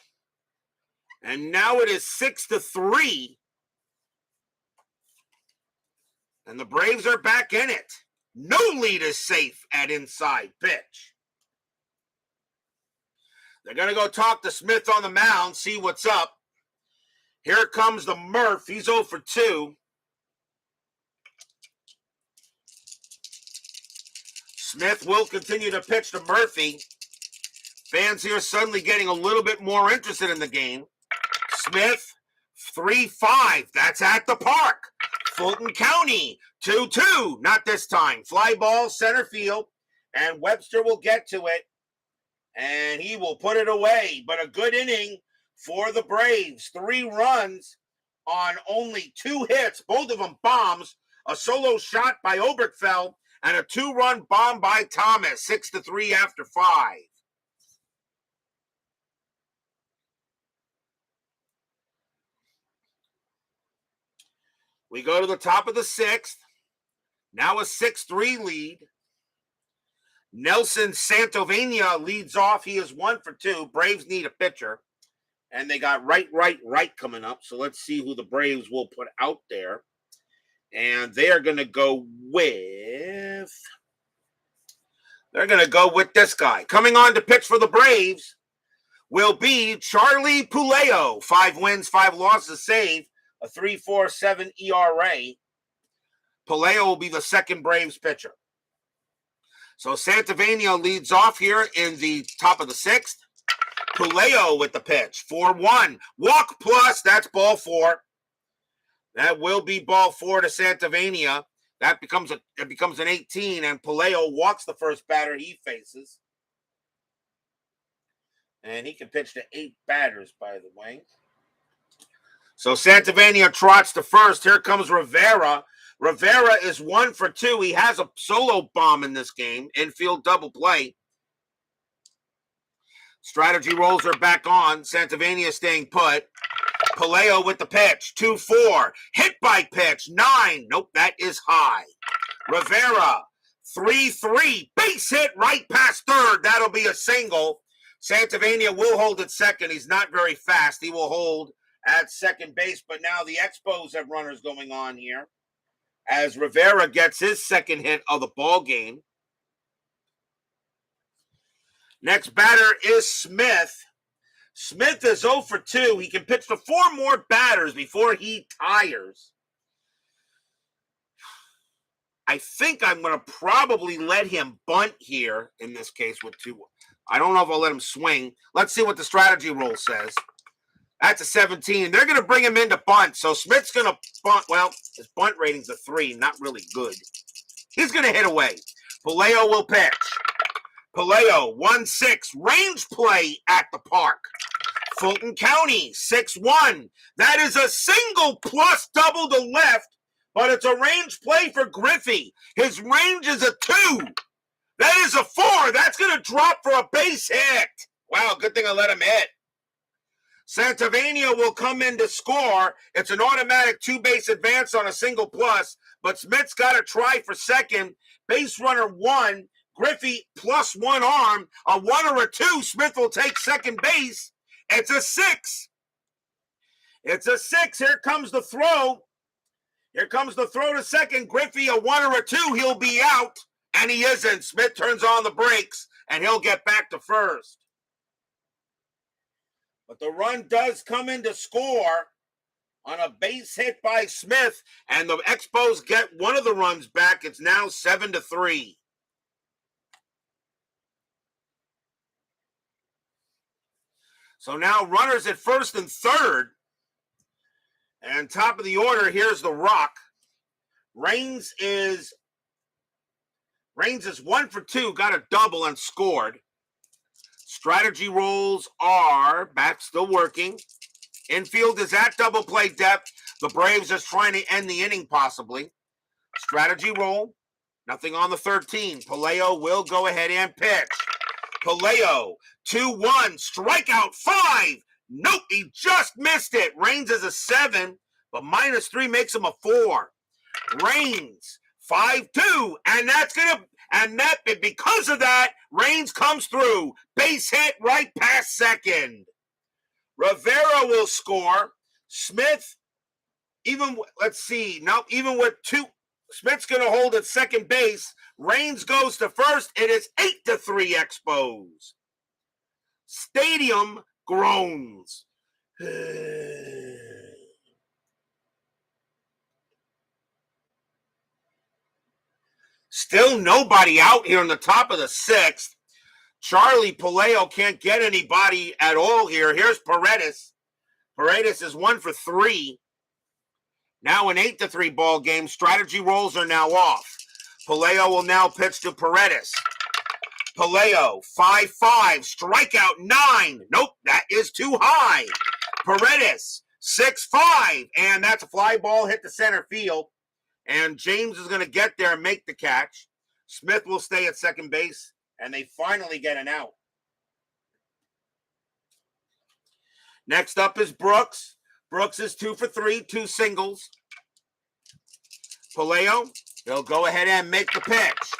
And now it is 6-3. And the Braves are back in it. No lead is safe at inside pitch. They're going to go talk to Smith on the mound, see what's up. Here comes the Murph. He's 0 for 2. Smith will continue to pitch to Murphy. Fans here suddenly getting a little bit more interested in the game. Smith, 3-5. That's at the park. Fulton County, 2-2. Not this time. Fly ball, center field. And Webster will get to it. And he will put it away. But a good inning for the Braves. 3 runs on only 2 hits, both of them bombs. A solo shot by Oberkfell and a 2-run bomb by Thomas. 6-3 after 5. We go to the top of the 6th. Now a 6-3 lead. Nelson Santovania leads off. He is 1 for 2. Braves need a pitcher. And they got right coming up. So let's see who the Braves will put out there. And they are going to go with... They're going to go with this guy. Coming on to pitch for the Braves will be Charlie Puleo. 5 wins, 5 losses saved. A 3.47 ERA. Puleo will be the second Braves pitcher. So Santovania leads off here in the top of the 6th. Puleo with the pitch. 4-1. Walk plus. That's ball 4. That will be ball 4 to Santovania. That becomes an 18, and Puleo walks the first batter he faces. And he can pitch to 8 batters, by the way. So Santovania trots to first. Here comes Rivera. Rivera is 1 for 2. He has a solo bomb in this game. Infield double play. Strategy rolls are back on. Santovania staying put. Puleo with the pitch. 2-4. Hit by pitch. 9. Nope, that is high. Rivera. 3-3. Base hit right past third. That'll be a single. Santovania will hold at second. He's not very fast. He will hold at second base. But now the Expos have runners going on here, as Rivera gets his second hit of the ball game. Next batter is Smith. Smith is 0 for 2. He can pitch to 4 more batters before he tires. I think I'm going to probably let him bunt here in this case with 2. I don't know if I'll let him swing. Let's see what the strategy roll says. That's a 17. They're going to bring him into bunt. So Smith's going to bunt. Well, his bunt rating's a 3. Not really good. He's going to hit away. Puleo will pitch. Puleo, 1-6. Range play at the park. Fulton County, 6-1. That is a single plus double to left, but it's a range play for Griffey. His range is a 2. That is a 4. That's going to drop for a base hit. Wow, good thing I let him hit. Santovania will come in to score. It's an automatic 2-base advance on a single plus, but Smith's got to try for second. Base runner 1. Griffey plus 1 arm. A 1 or a 2. Smith will take second base. It's a 6. It's a 6. Here comes the throw. Here comes the throw to second. Griffey, a 1 or a 2. He'll be out. And he isn't. Smith turns on the brakes, and he'll get back to first. But the run does come in to score on a base hit by Smith, and the Expos get one of the runs back. It's now 7-3. So now runners at first and third. And top of the order, here's the Rock. Raines is 1 for 2, got a double and scored. Strategy rolls are back, still working. Infield is at double play depth. The Braves is trying to end the inning possibly. Strategy roll, nothing on the 13. Puleo will go ahead and pitch. Puleo, 2-1, strikeout 5. Nope, he just missed it. Raines is a 7, but -3 makes him a 4. Raines, 5-2, because of that, Raines comes through. Base hit right past second. Rivera will score. Smith, even with 2, Smith's going to hold at second base. Raines goes to first. It is 8-3 Expos. Stadium groans. Still nobody out here in the top of the 6th. Charlie Puleo can't get anybody at all here. Here's Paredes. Paredes is 1 for 3. Now an 8-3 ball game. Strategy rolls are now off. Puleo will now pitch to Paredes. Paleo, 5-5, strikeout 9. Nope, that is too high. Paredes, 6-5, and that's a fly ball hit to center field. And James is going to get there and make the catch. Smith will stay at second base, and they finally get an out. Next up is Brooks. Brooks is 2 for 3, 2 singles. Paleo, he'll go ahead and make the pitch.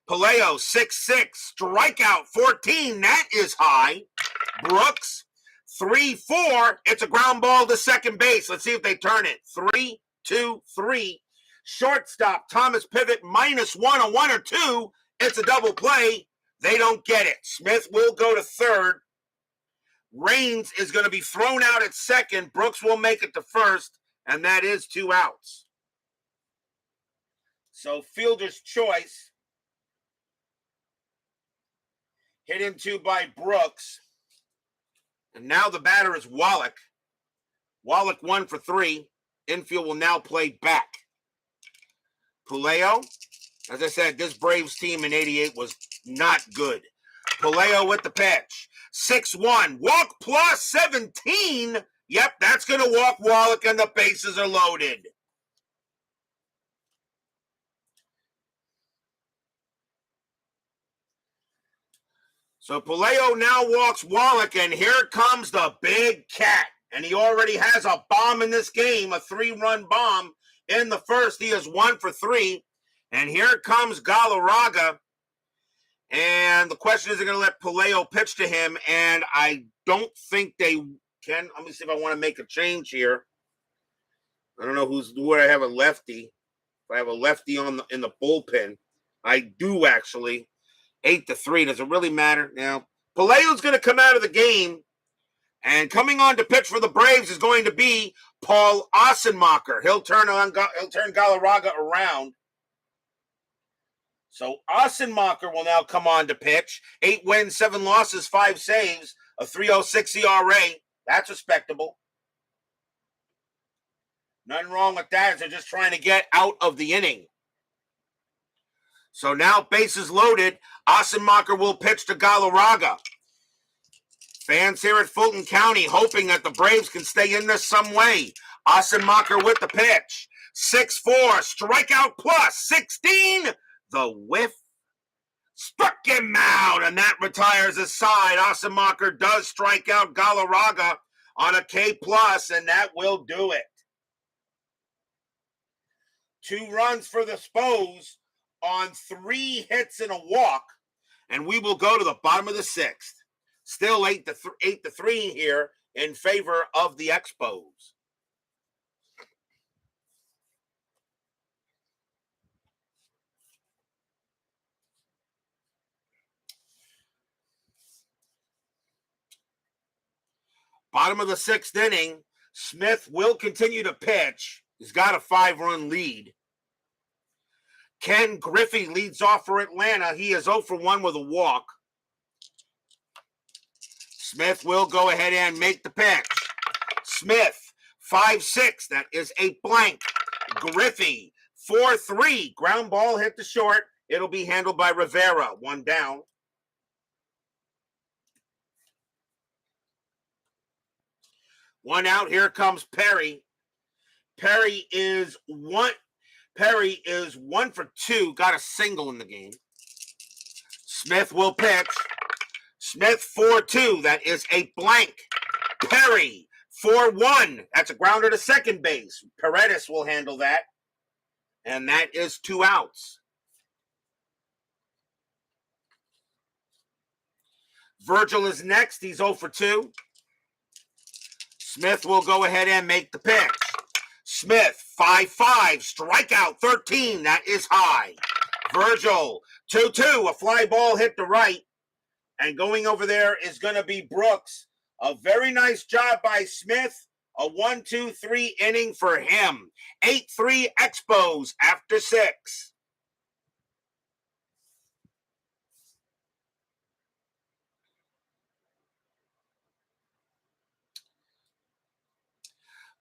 Paleo, 6-6, strikeout 14, that is high. Brooks, 3-4, it's a ground ball to second base. Let's see if they turn it. 3-2-3. Shortstop, Thomas Pivot, -1, a 1 or 2. It's a double play. They don't get it. Smith will go to third. Raines is going to be thrown out at second. Brooks will make it to first, and that is 2 outs. So fielder's choice. Hit into by Brooks. And now the batter is Wallach. Wallach 1 for 3. Infield will now play back. Paleo, as I said, this Braves team in '88 was not good. Paleo with the pitch. 6-1, walk plus 17. Yep, that's going to walk Wallach, and the bases are loaded. So Paleo now walks Wallach, and here comes the big cat. And he already has a bomb in this game, a 3-run bomb. In the first, he is 1 for 3. And here comes Galarraga. And the question is, they're going to let Paleo pitch to him. And I don't think they can. Let me see if I want to make a change here. I don't know who I have a lefty. If I have a lefty in the bullpen. I do, actually. 8-3. Does it really matter? Now, Paleo's going to come out of the game. And coming on to pitch for the Braves is going to be Paul Ossenmacher. He'll turn Galarraga around. So Ossenmacher will now come on to pitch. 8 wins, 7 losses, 5 saves, a 3.06 ERA. That's respectable. Nothing wrong with that, as they're just trying to get out of the inning. So now bases loaded. Ossenmacher will pitch to Galarraga. Fans here at Fulton County hoping that the Braves can stay in this some way. Ossenmacher with the pitch. 6-4, strikeout plus 16. The whiff struck him out, and that retires his side. Ossenmacher does strike out Galarraga on a K+, and that will do it. 2 runs for the Expos on 3 hits and a walk, and we will go to the bottom of the 6th. Still 8-3 here in favor of the Expos. Bottom of the 6th inning, Smith will continue to pitch. He's got a 5-run lead. Ken Griffey leads off for Atlanta. He is 0 for 1 with a walk. Smith will go ahead and make the pitch. Smith, 5-6. That is a blank. Griffey, 4-3. Ground ball hit the short. It'll be handled by Rivera. 1 down. One out. Here comes Perry. Perry is 1 for 2. Got a single in the game. Smith will pitch. Smith 4-2. That is a blank. Perry 4-1. That's a grounder to second base. Paredes will handle that. And that is 2 outs. Virgil is next. He's 0 for 2. Smith will go ahead and make the pitch. Smith, 5-5, strikeout 13. That is high. Virgil, 2-2, a fly ball hit to right. And going over there is going to be Brooks. A very nice job by Smith. A 1-2-3 inning for him. 8-3 Expos after 6.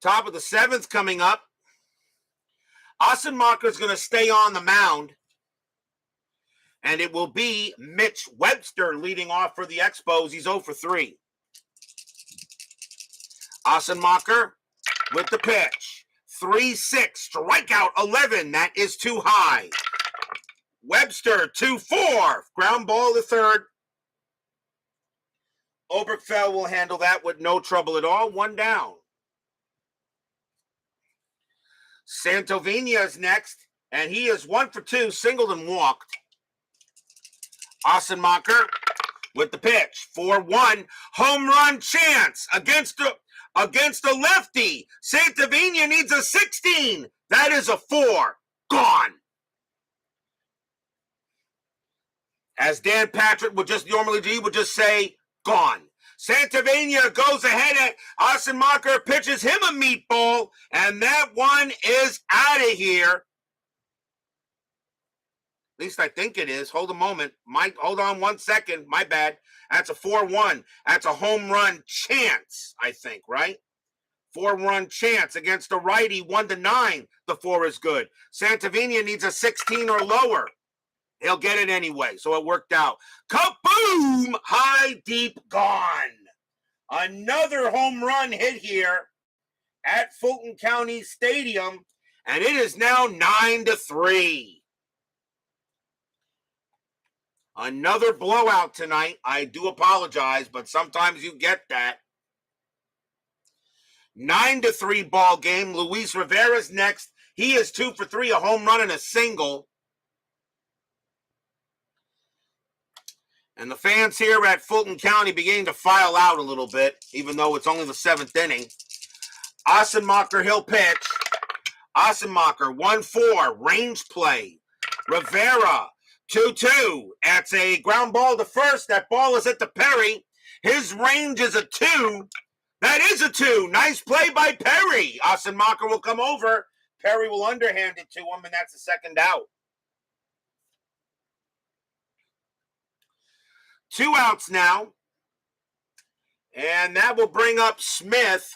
Top of the 7th coming up. Ossenmacher is going to stay on the mound. And it will be Mitch Webster leading off for the Expos. He's 0 for 3. Ossenmacher with the pitch. 3-6, strikeout 11. That is too high. Webster 2-4, ground ball to third. Oberkfell will handle that with no trouble at all. 1 down. Santovenia is next, and he is 1 for 2, singled and walked. Ossenmacher with the pitch. 4-1, home run chance against a lefty. Santovenia needs a 16. That is a 4. Gone. As Dan Patrick would just normally do, he would just say, gone. Santovenia goes ahead at Ossenmacher, pitches him a meatball, and that one is out of here. At least I think it is. Hold a moment. Hold on 1 second. My bad. That's a 4-1. That's a home run chance, I think, right? 4-run chance against a righty, 1-9. The 4 is good. Santovenia needs a 16 or lower. He'll get it anyway, so it worked out. Kaboom! High, deep, gone. Another home run hit here at Fulton County Stadium, and it is now 9-3. Another blowout tonight. I do apologize, but sometimes you get that. 9-3 ball game. Luis Rivera's next. He is 2 for 3, a home run and a single. And the fans here at Fulton County beginning to file out a little bit, even though it's only the 7th inning. Ossenmacher, he'll pitch. Ossenmacher, 1-4, range play. Rivera, 2-2. That's a ground ball to first. That ball is at the Perry. His range is a 2. That is a 2. Nice play by Perry. Ossenmacher will come over. Perry will underhand it to him, and that's the second out. 2 outs now. And that will bring up Smith.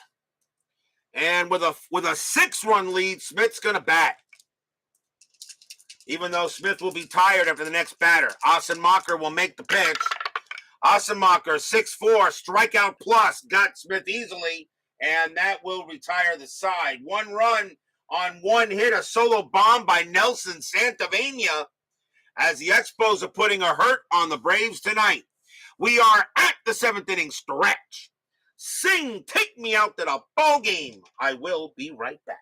And with a 6-run lead, Smith's going to bat. Even though Smith will be tired after the next batter. Ossenmacher will make the pitch. Ossenmacher, 6-4, strikeout plus, got Smith easily, and that will retire the side. 1 run on 1 hit, a solo bomb by Nelson Santovenia, as the Expos are putting a hurt on the Braves tonight. We are at the 7th inning stretch. Sing, take me out to the ball game. I will be right back.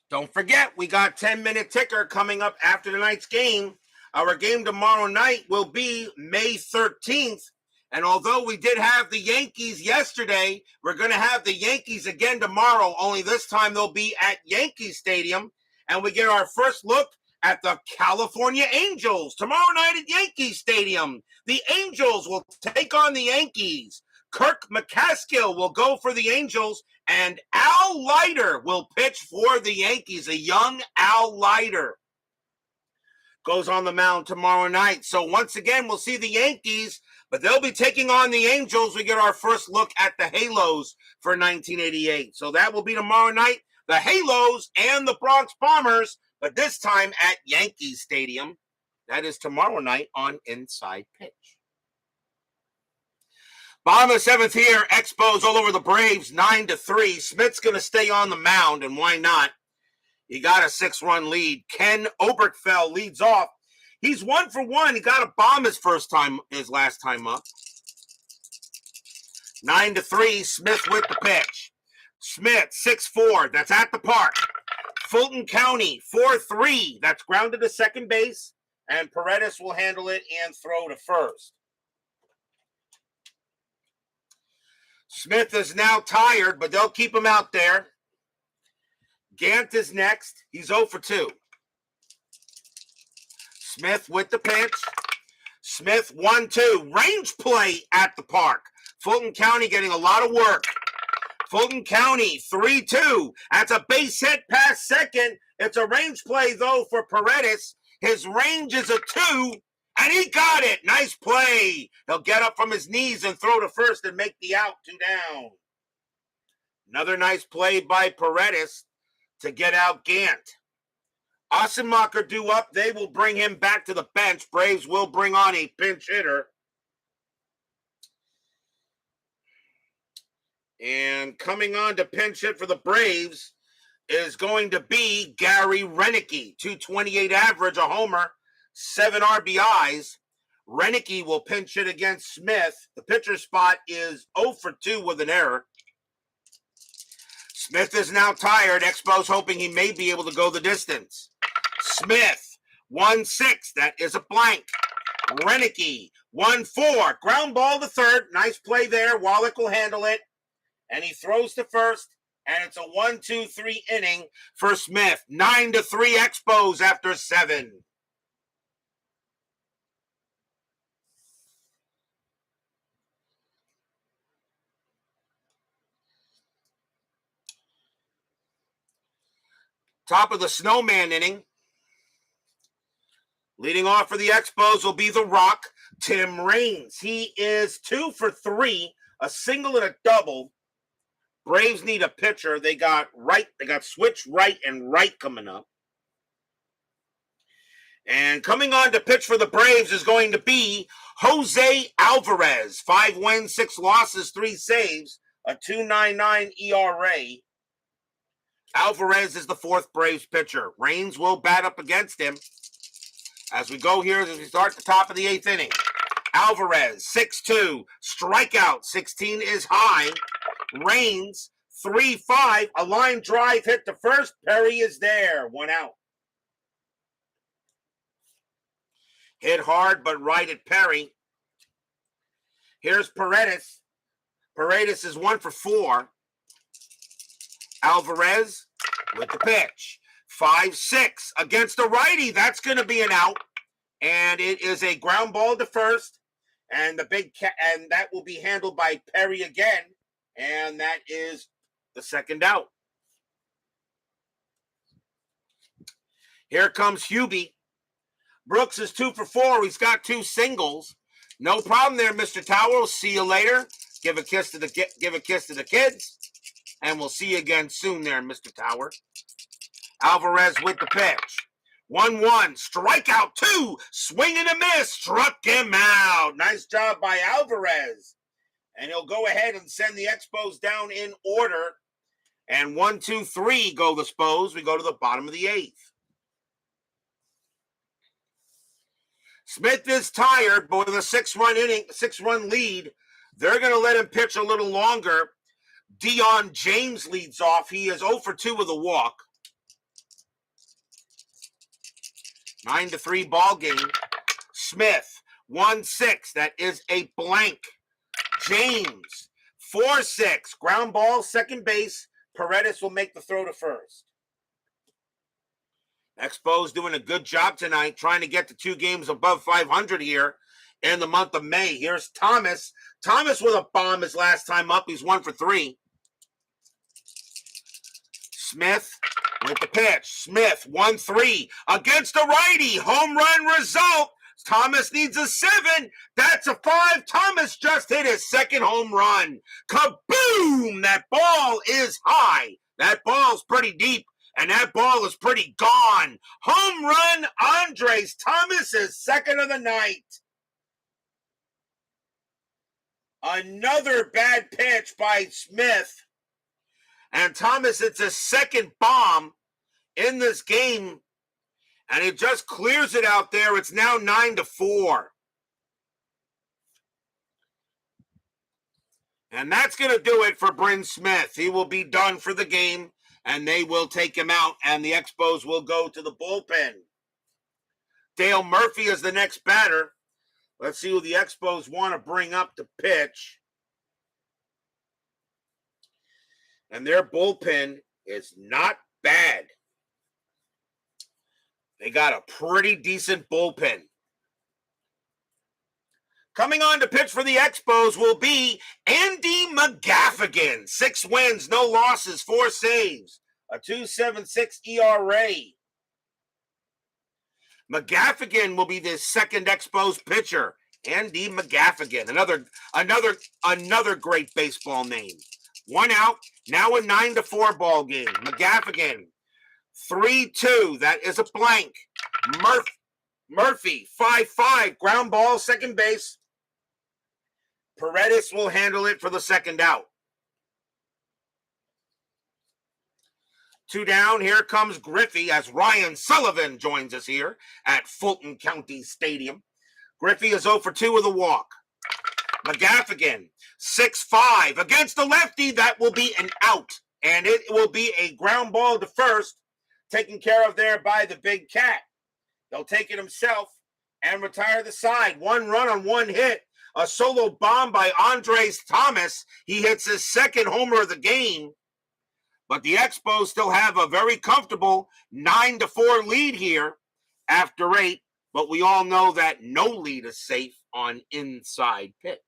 Don't forget, we got 10-minute ticker coming up after tonight's game. Our game tomorrow night will be May 13th. And although we did have the Yankees yesterday, we're going to have the Yankees again tomorrow, only this time they'll be at Yankee Stadium. And we get our first look at the California Angels tomorrow night at Yankee Stadium. The Angels will take on the Yankees. Kirk McCaskill will go for the Angels, and Al Leiter will pitch for the Yankees. A young Al Leiter goes on the mound tomorrow night. So once again, we'll see the Yankees, but they'll be taking on the Angels. We get our first look at the Halos for 1988. So that will be tomorrow night, the Halos and the Bronx Bombers, but this time at Yankee Stadium. That is tomorrow night on Inside Pitch. Bottom of the 7th here, Expos all over the Braves, 9-3. Smith's going to stay on the mound, and why not? He got a 6-run lead. Ken Oberkfell leads off. He's 1 for 1. He got a bomb his last time up. 9-3, Smith with the pitch. Smith, 6-4, that's at the park. Fulton County, 4-3, that's grounded to second base. And Paredes will handle it and throw to first. Smith is now tired, but they'll keep him out there. Gant is next. He's 0 for 2. Smith with the pitch. Smith 1-2. Range play at the park. Fulton County getting a lot of work. Fulton County 3-2. That's a base hit past second. It's a range play, though, for Paredes. His range is a 2, and he got it. Nice play. He'll get up from his knees and throw to first and make the out, 2 down. Another nice play by Paredes to get out Gant. Ossenmacher due up. They will bring him back to the bench. Braves will bring on a pinch hitter. And coming on to pinch hit for the Braves is going to be Gary Renicky. 228 average, a homer, 7 RBIs. Renicky will pinch hit against Smith. The pitcher spot is 0 for 2 with an error. Smith is now tired. Expos hoping he may be able to go the distance. Smith, 1-6. That is a blank. Renicky, 1-4. Ground ball to third. Nice play there. Wallach will handle it. And he throws to first. And it's a 1-2-3 inning for Smith. 9-3 Expos after 7. Top of the Snowman inning. Leading off for the Expos will be the Rock, Tim Raines. He is 2 for 3, a single and a double. Braves need a pitcher. They got switch right and right coming up. And coming on to pitch for the Braves is going to be Jose Alvarez. 5 wins, 6 losses, 3 saves, a 2.99 ERA. Alvarez is the 4th Braves pitcher. Raines will bat up against him. As we go here, as we start the top of the 8th inning. Alvarez, 6-2, strikeout, 16 is high. Raines, 3-5, a line drive hit to first. Perry is there, 1 out. Hit hard, but right at Perry. Here's Paredes. Paredes is 1 for 4. Alvarez with the pitch. 5-6 against a righty. That's going to be an out. And it is a ground ball to first. And and that will be handled by Perry again. And that is the second out. Here comes Hubie. Brooks is 2 for 4. He's got 2 singles. No problem there, Mr. Tower. We'll see you later. Give a kiss to the kids. And we'll see you again soon there, Mr. Tower. Alvarez with the pitch. 1-1. Strikeout 2. Swing and a miss. Struck him out. Nice job by Alvarez. And he'll go ahead and send the Expos down in order. And 1, 2, 3 go the Expos. We go to the bottom of the 8th. Smith is tired, but with a 6-run lead, they're going to let him pitch a little longer. Dion James leads off. He is 0 for 2 with a walk. 9-3 ball game. Smith, 1-6. That is a blank. James, 4-6. Ground ball, second base. Paredes will make the throw to first. Expos doing a good job tonight, trying to get to 2 games above 500 here in the month of May. Here's Thomas. Thomas with a bomb his last time up. He's 1 for 3. Smith with the pitch. Smith, 1-3 against a righty. Home run result. Thomas needs a 7. That's a 5. Thomas just hit his second home run. Kaboom! That ball is high. That ball's pretty deep, and that ball is pretty gone. Home run, Andres Thomas is second of the night. Another bad pitch by Smith. And Thomas hits his second bomb in this game. And it just clears it out there. It's now 9-4. And that's going to do it for Bryn Smith. He will be done for the game, and they will take him out, and the Expos will go to the bullpen. Dale Murphy is the next batter. Let's see who the Expos want to bring up to pitch. And their bullpen is not bad. They got a pretty decent bullpen. Coming on to pitch for the Expos will be Andy McGaffigan. 6 wins, no losses, 4 saves, a 2.76 ERA. McGaffigan will be the second Expos pitcher. Andy McGaffigan, another great baseball name. 1 out, now a 9-4 ball game. McGaffigan, 3-2. That is a blank. Murphy, 5-5. Ground ball, second base. Paredes will handle it for the second out. 2 down. Here comes Griffey as Ryan Sullivan joins us here at Fulton County Stadium. Griffey is 0 for 2 with a walk. McGaffigan, 6-5 against the lefty. That will be an out, and it will be a ground ball to first, taken care of there by the big cat. He'll take it himself and retire the side. 1 run on 1 hit. A solo bomb by Andres Thomas. He hits his second homer of the game. But the Expos still have a very comfortable 9-4 lead here after 8. But we all know that no lead is safe on inside pitch.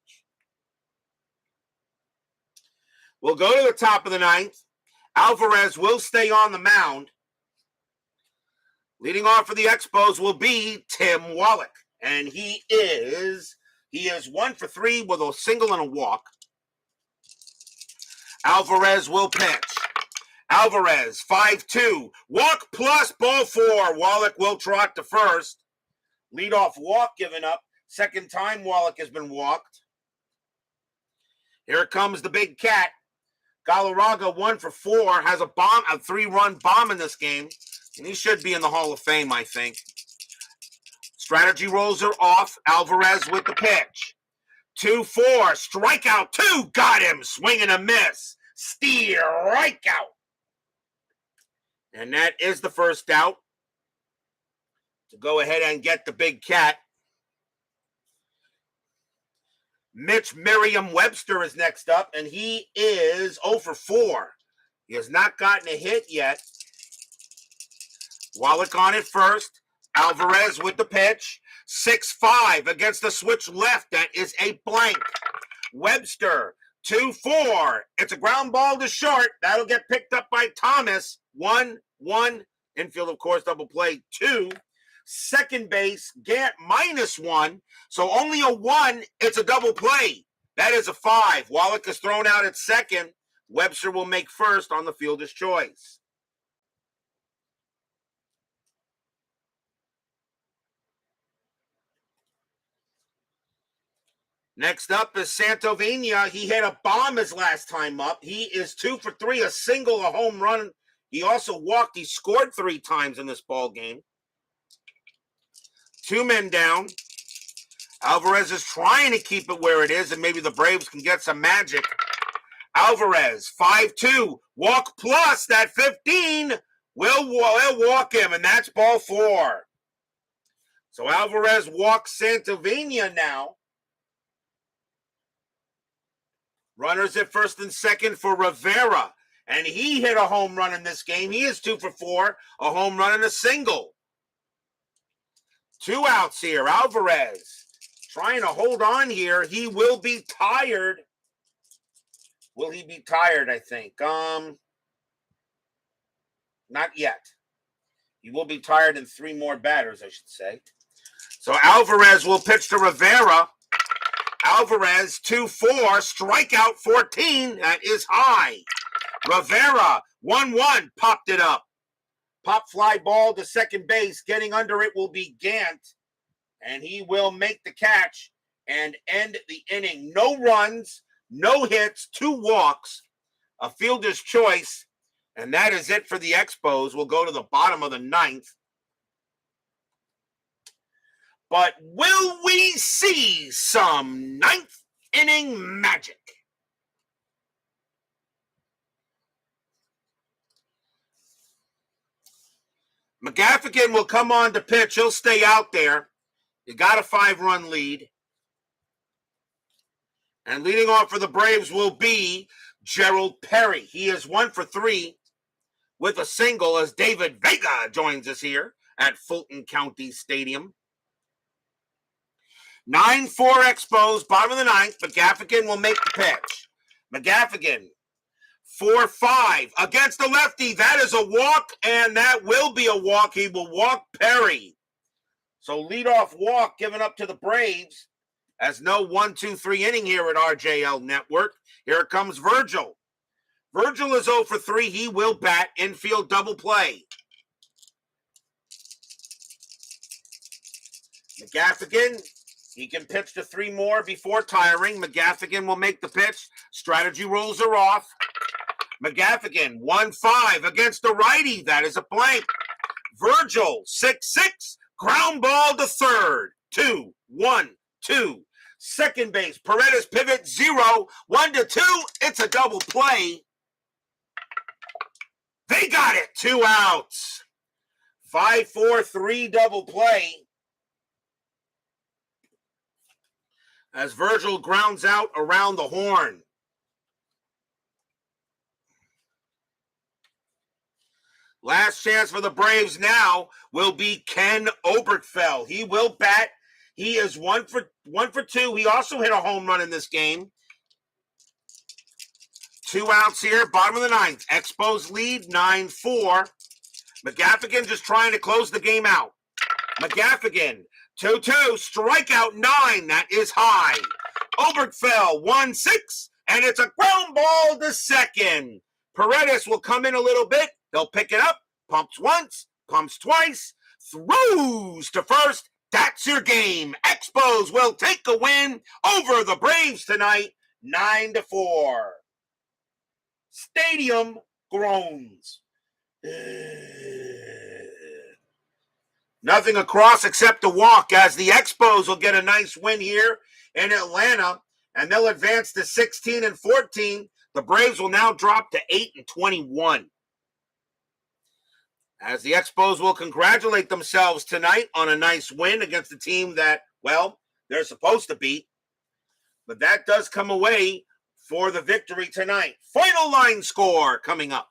We'll go to the top of the 9th. Alvarez will stay on the mound. Leading off for the Expos will be Tim Wallach. And he is 1 for 3 with a single and a walk. Alvarez will pitch. Alvarez, 5-2. Walk plus ball 4. Wallach will trot to first. Leadoff walk given up. Second time Wallach has been walked. Here comes the big cat. Galarraga, 1 for 4, has a 3-run bomb in this game. And he should be in the Hall of Fame, I think. Strategy rolls are off. Alvarez with the pitch. 2-4. Strikeout 2. Got him. Swing and a miss. Strikeout. And that is the first out. To go ahead and get the big cat. Mitch Merriam-Webster is next up, and he is 0 for 4. He has not gotten a hit yet. Wallach on it first. Alvarez with the pitch. 6-5 against the switch left. That is a blank. Webster, 2-4. It's a ground ball to short. That'll get picked up by Thomas. 1-1. Infield, of course, double play 2. Second base, Gant -1. So only a 1. It's a double play. That is a 5. Wallach is thrown out at second. Webster will make first on the fielder's choice. Next up is Santovenia. He hit a bomb his last time up. He is 2 for 3, a single, a home run. He also walked. He scored 3 times in this ball game. 2 men down. Alvarez is trying to keep it where it is, and maybe the Braves can get some magic. Alvarez, 5-2. Walk plus that 15. Will walk him, and that's ball 4. So Alvarez walks Santovenia now. Runners at first and second for Rivera. And he hit a home run in this game. He is 2 for 4. A home run and a single. 2 outs here. Alvarez trying to hold on here. He will be tired. Will he be tired, I think? Not yet. He will be tired in 3 more batters, I should say. So Alvarez will pitch to Rivera. Alvarez, 2-4, strikeout 14. That is high. Rivera, 1-1, popped it up. Pop fly ball to second base. Getting under it will be Gant. And he will make the catch and end the inning. No runs, no hits, 2 walks, a fielder's choice. And that is it for the Expos. We'll go to the bottom of the 9th. But will we see some ninth inning magic? McGaffigan will come on to pitch. He'll stay out there. You got a 5-run lead. And leading off for the Braves will be Gerald Perry. He is 1 for 3 with a single as David Vega joins us here at Fulton County Stadium. 9-4 Expos, bottom of the ninth. McGaffigan will make the pitch. McGaffigan, 4-5 against the lefty. That is a walk, and that will be a walk. He will walk Perry. So leadoff walk given up to the Braves. As no 1-2-3 inning here at RJL Network. Here comes Virgil. Virgil is 0 for 3. He will bat infield double play. McGaffigan, he can pitch to 3 more before tiring. McGaffigan will make the pitch. Strategy rules are off. McGaffigan, 1-5 against the righty. That is a blank. Virgil, 6-6. Ground ball to third. 2-1-2. Second base, Paredes pivot 0, 1-2. It's a double play. They got it. 2 outs. 5-4-3 double play. As Virgil grounds out around the horn. Last chance for the Braves now will be Ken Oberkfell. He will bat. He is 1 for 2. He also hit a home run in this game. 2 outs here, bottom of the ninth. Expos lead 9-4. McGaffigan just trying to close the game out. McGaffigan, 2-2, strikeout 9. That is high. Oberkfell, 1-6, and it's a ground ball to second. Paredes will come in a little bit. They'll pick it up. Pumps once, pumps twice, throws to first. That's your game. Expos will take a win over the Braves tonight, 9-4. Stadium groans. Nothing across except a walk as the Expos will get a nice win here in Atlanta, and they'll advance to 16-14. The Braves will now drop to 8-21. As the Expos will congratulate themselves tonight on a nice win against a team that, well, they're supposed to beat. But that does come away for the victory tonight. Final line score coming up.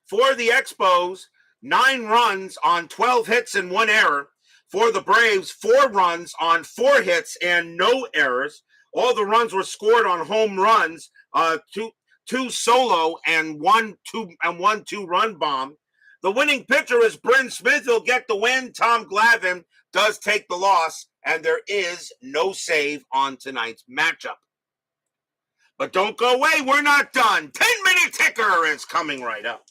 For the Expos, 9 runs on 12 hits and 1 error. For the Braves, 4 runs on 4 hits and no errors. All the runs were scored on home runs, 2 solo and 1 2-run bomb. The winning pitcher is Bryn. He'll get the win. Tom Glavine does take the loss, and there is no save on tonight's matchup. But don't go away. We're not done. 10-minute ticker is coming right up.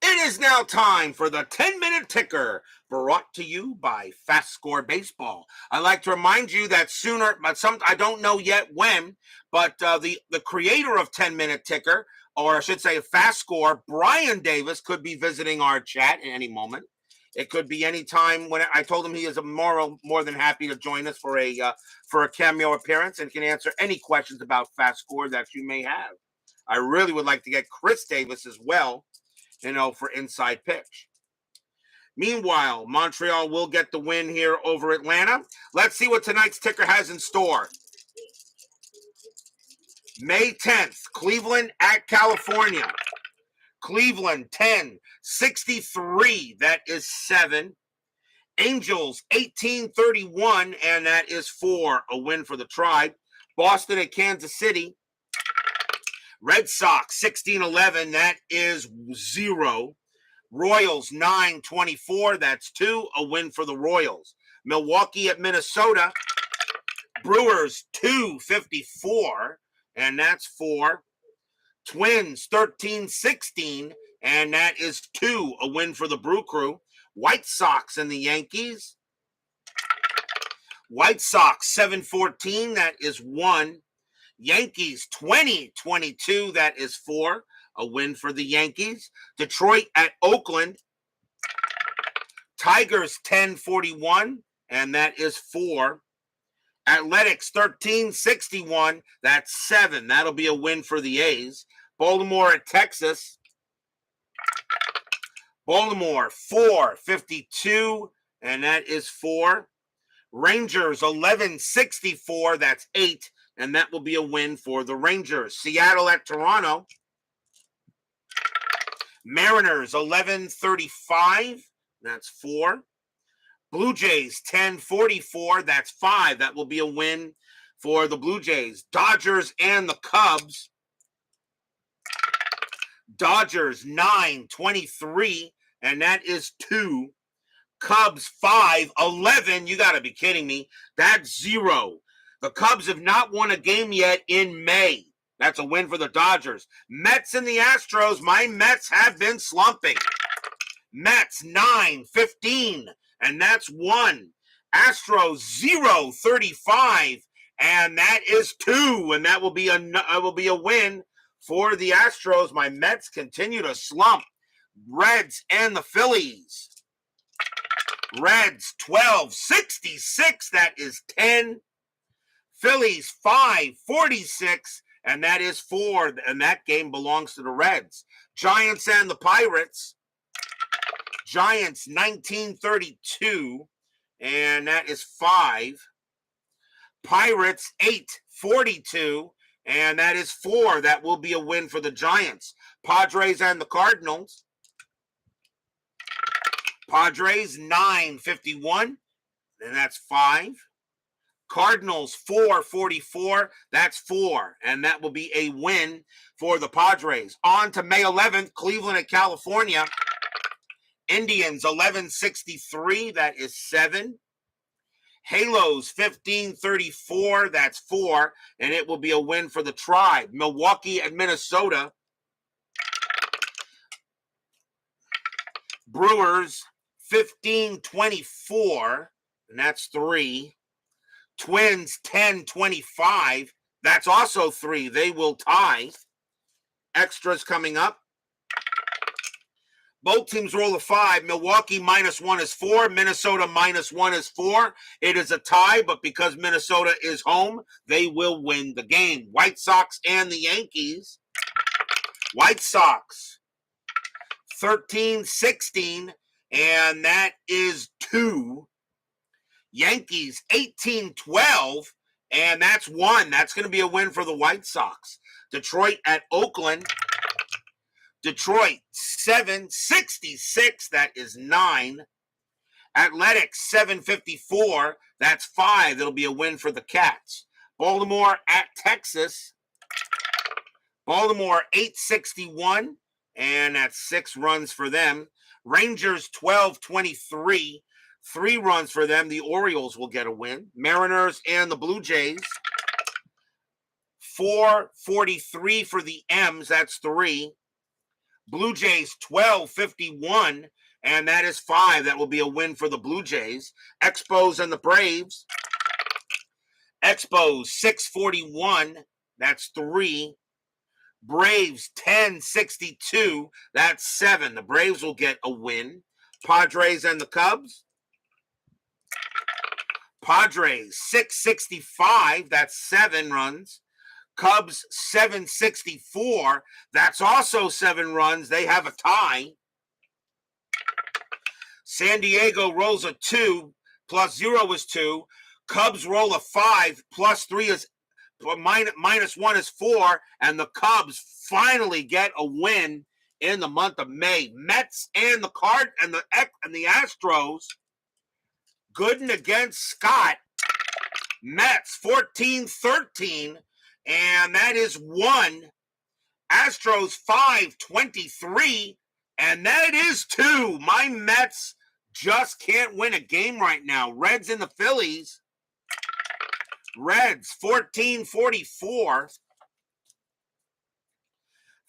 It is now time for the 10-minute ticker, brought to you by FastScore Baseball. I'd like to remind you that sooner, but I don't know yet when, but the creator of 10-minute ticker, or I should say FastScore, Brian Davis, could be visiting our chat at any moment. It could be any time. When I told him he is more than happy to join us for a cameo appearance and can answer any questions about FastScore that you may have. I really would like to get Chris Davis as well, for inside pitch. Meanwhile, Montreal will get the win here over Atlanta. Let's see what tonight's ticker has in store. May 10th, Cleveland at California. Cleveland 10-63, that is 7. Angels 18-31, and that is 4, a win for the Tribe. Boston at Kansas City. Red Sox 16-11, that is 0. Royals 9-24, that's 2, a win for the Royals. Milwaukee at Minnesota. Brewers 2-54, and that's 4. Twins 13-16, and that is 2, a win for the Brew Crew. White Sox and the Yankees. White Sox 7-14, that is 1. Yankees 20-22, that is 4, a win for the Yankees. Detroit at Oakland. Tigers 10-41, and that is 4. Athletics 13-61, that's 7. That'll be a win for the A's. Baltimore at Texas. Baltimore 4-52, and that is 4. Rangers 11-64, that's 8, and that will be a win for the Rangers. Seattle at Toronto. Mariners 11-35, that's 4. Blue Jays 10-44, that's 5. That will be a win for the Blue Jays. Dodgers and the Cubs. Dodgers 9-23, and that is 2. Cubs 5-11. You got to be kidding me. That's 0. The Cubs have not won a game yet in May. That's a win for the Dodgers. Mets and the Astros. My Mets have been slumping. Mets 9-15, and that's 1. Astros 0-35, and that is 2, and that will be a win for the Astros. My Mets continue to slump. Reds and the Phillies. Reds 12-66, that is 10. Phillies 5-46, and that is 4, and that game belongs to the Reds. Giants and the Pirates. Giants 19-32, and that is 5. Pirates 8-42, and that is 4. That will be a win for the Giants. Padres and the Cardinals. Padres 9-51, and that's 5. Cardinals 4-44, that's 4, and that will be a win for the Padres. On to May 11th, Cleveland at California. Indians 11-63, that is 7. Halos 15-34, that's 4, and it will be a win for the Tribe. Milwaukee at Minnesota. Brewers 15-24, and that's 3. Twins 10-25, that's also 3. They will tie. Extras coming up. Both teams roll a 5. Milwaukee -1 is 4. Minnesota -1 is 4. It is a tie, but because Minnesota is home, they will win the game. White Sox and the Yankees. White Sox 13-16, and that is 2. Yankees 18-12, and that's 1. That's going to be a win for the White Sox. Detroit at Oakland. Detroit 7-66, that is 9. Athletics 7-54, that's 5. That'll be a win for the Cats. Baltimore at Texas. Baltimore 8-61, and that's 6 runs for them. Rangers 12-23, 3 runs for them. The Orioles will get a win. Mariners and the Blue Jays. 4-43 for the M's, that's 3. Blue Jays 12-51, and that is 5. That will be a win for the Blue Jays. Expos and the Braves. Expos 6-41, that's 3. Braves 10-62, that's 7. The Braves will get a win. Padres and the Cubs. Padres 6-65, that's 7 runs. Cubs 7-64, that's also 7 runs. They have a tie. San Diego rolls a 2, plus 0 is 2. Cubs roll a 5, plus 3 is -1 is 4, and the Cubs finally get a win in the month of May. Mets and the Astros. Gooden against Scott. Mets 14-13, and that is 1. Astros 5-23, and that is 2. My Mets just can't win a game right now. Reds and the Phillies. Reds 14-44.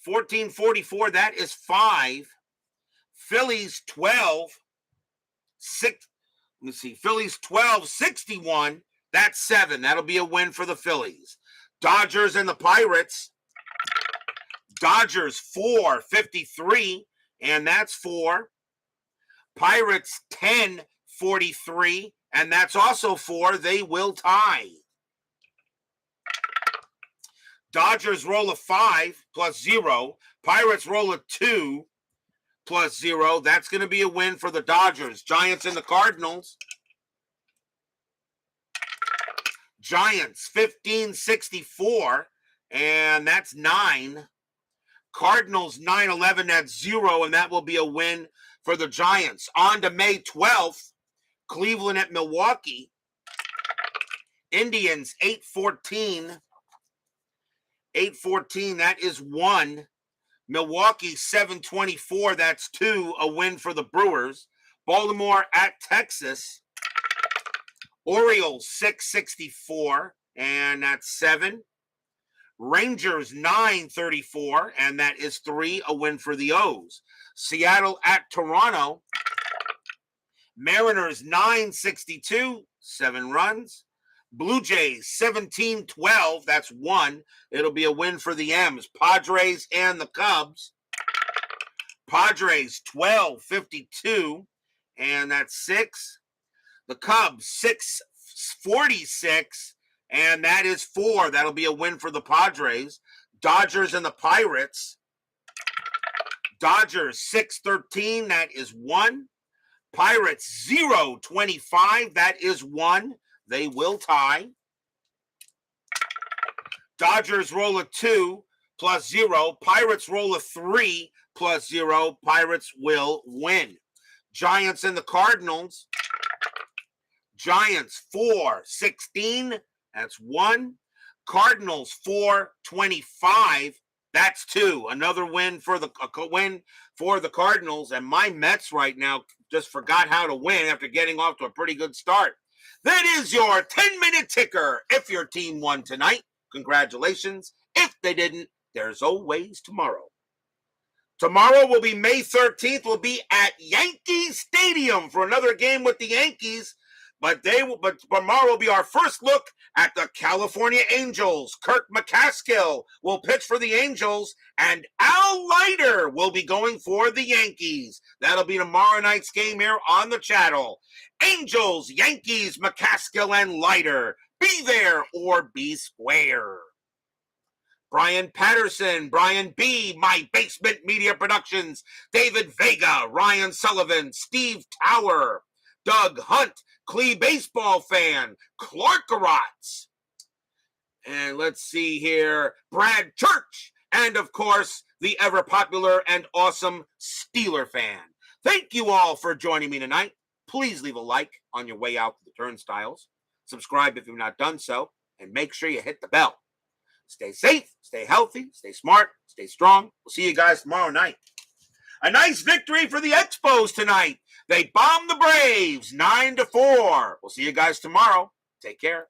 14-44, that is 5. Phillies 12. 6. Let me see. Phillies 12-61. That's 7. That'll be a win for the Phillies. Dodgers and the Pirates. Dodgers 4-53, and that's 4. Pirates 10-43, and that's also 4. They will tie. Dodgers roll a 5 plus 0. Pirates roll a 2 plus 0. That's going to be a win for the Dodgers. Giants and the Cardinals. Giants 15-64, and that's 9. Cardinals 9-11, that's 0, and that will be a win for the Giants. On to May 12th, Cleveland at Milwaukee. Indians 8-14. 8-14, that is 1. Milwaukee 7-24, that's 2, a win for the Brewers. Baltimore at Texas. Orioles 6-64, and that's 7. Rangers 9-34, and that is 3, a win for the O's. Seattle at Toronto. Mariners 9-62, 7 runs. Blue Jays 17-12, that's 1. It'll be a win for the M's. Padres and the Cubs. Padres 12-52, and that's 6. The Cubs 6-46, and that is 4. That'll be a win for the Padres. Dodgers and the Pirates. Dodgers 6-13, that is 1. Pirates 0-25, that is 1. They will tie. Dodgers roll a 2 plus 0. Pirates roll a 3 plus 0. Pirates will win. Giants and the Cardinals. Giants 4-16, that's 1. Cardinals 4-25, that's 2. Another win for the Cardinals. And my Mets right now just forgot how to win after getting off to a pretty good start. That is your 10-minute ticker. If your team won tonight, congratulations. If they didn't, there's always tomorrow. Tomorrow will be May 13th. We'll be at Yankee Stadium for another game with the Yankees. But tomorrow will be our first look at the California Angels. Kirk McCaskill will pitch for the Angels, and Al Leiter will be going for the Yankees. That'll be tomorrow night's game here on the channel. Angels, Yankees, McCaskill, and Leiter. Be there or be square. Brian Patterson, Brian B., My Basement Media Productions, David Vega, Ryan Sullivan, Steve Tower, Doug Hunt, Clee Baseball Fan, Clark Garotz, and let's see here, Brad Church, and of course, the ever-popular and awesome Steeler Fan. Thank you all for joining me tonight. Please leave a like on your way out to the turnstiles. Subscribe if you've not done so, and make sure you hit the bell. Stay safe, stay healthy, stay smart, stay strong. We'll see you guys tomorrow night. A nice victory for the Expos tonight. They bombed the Braves 9-4. We'll see you guys tomorrow. Take care.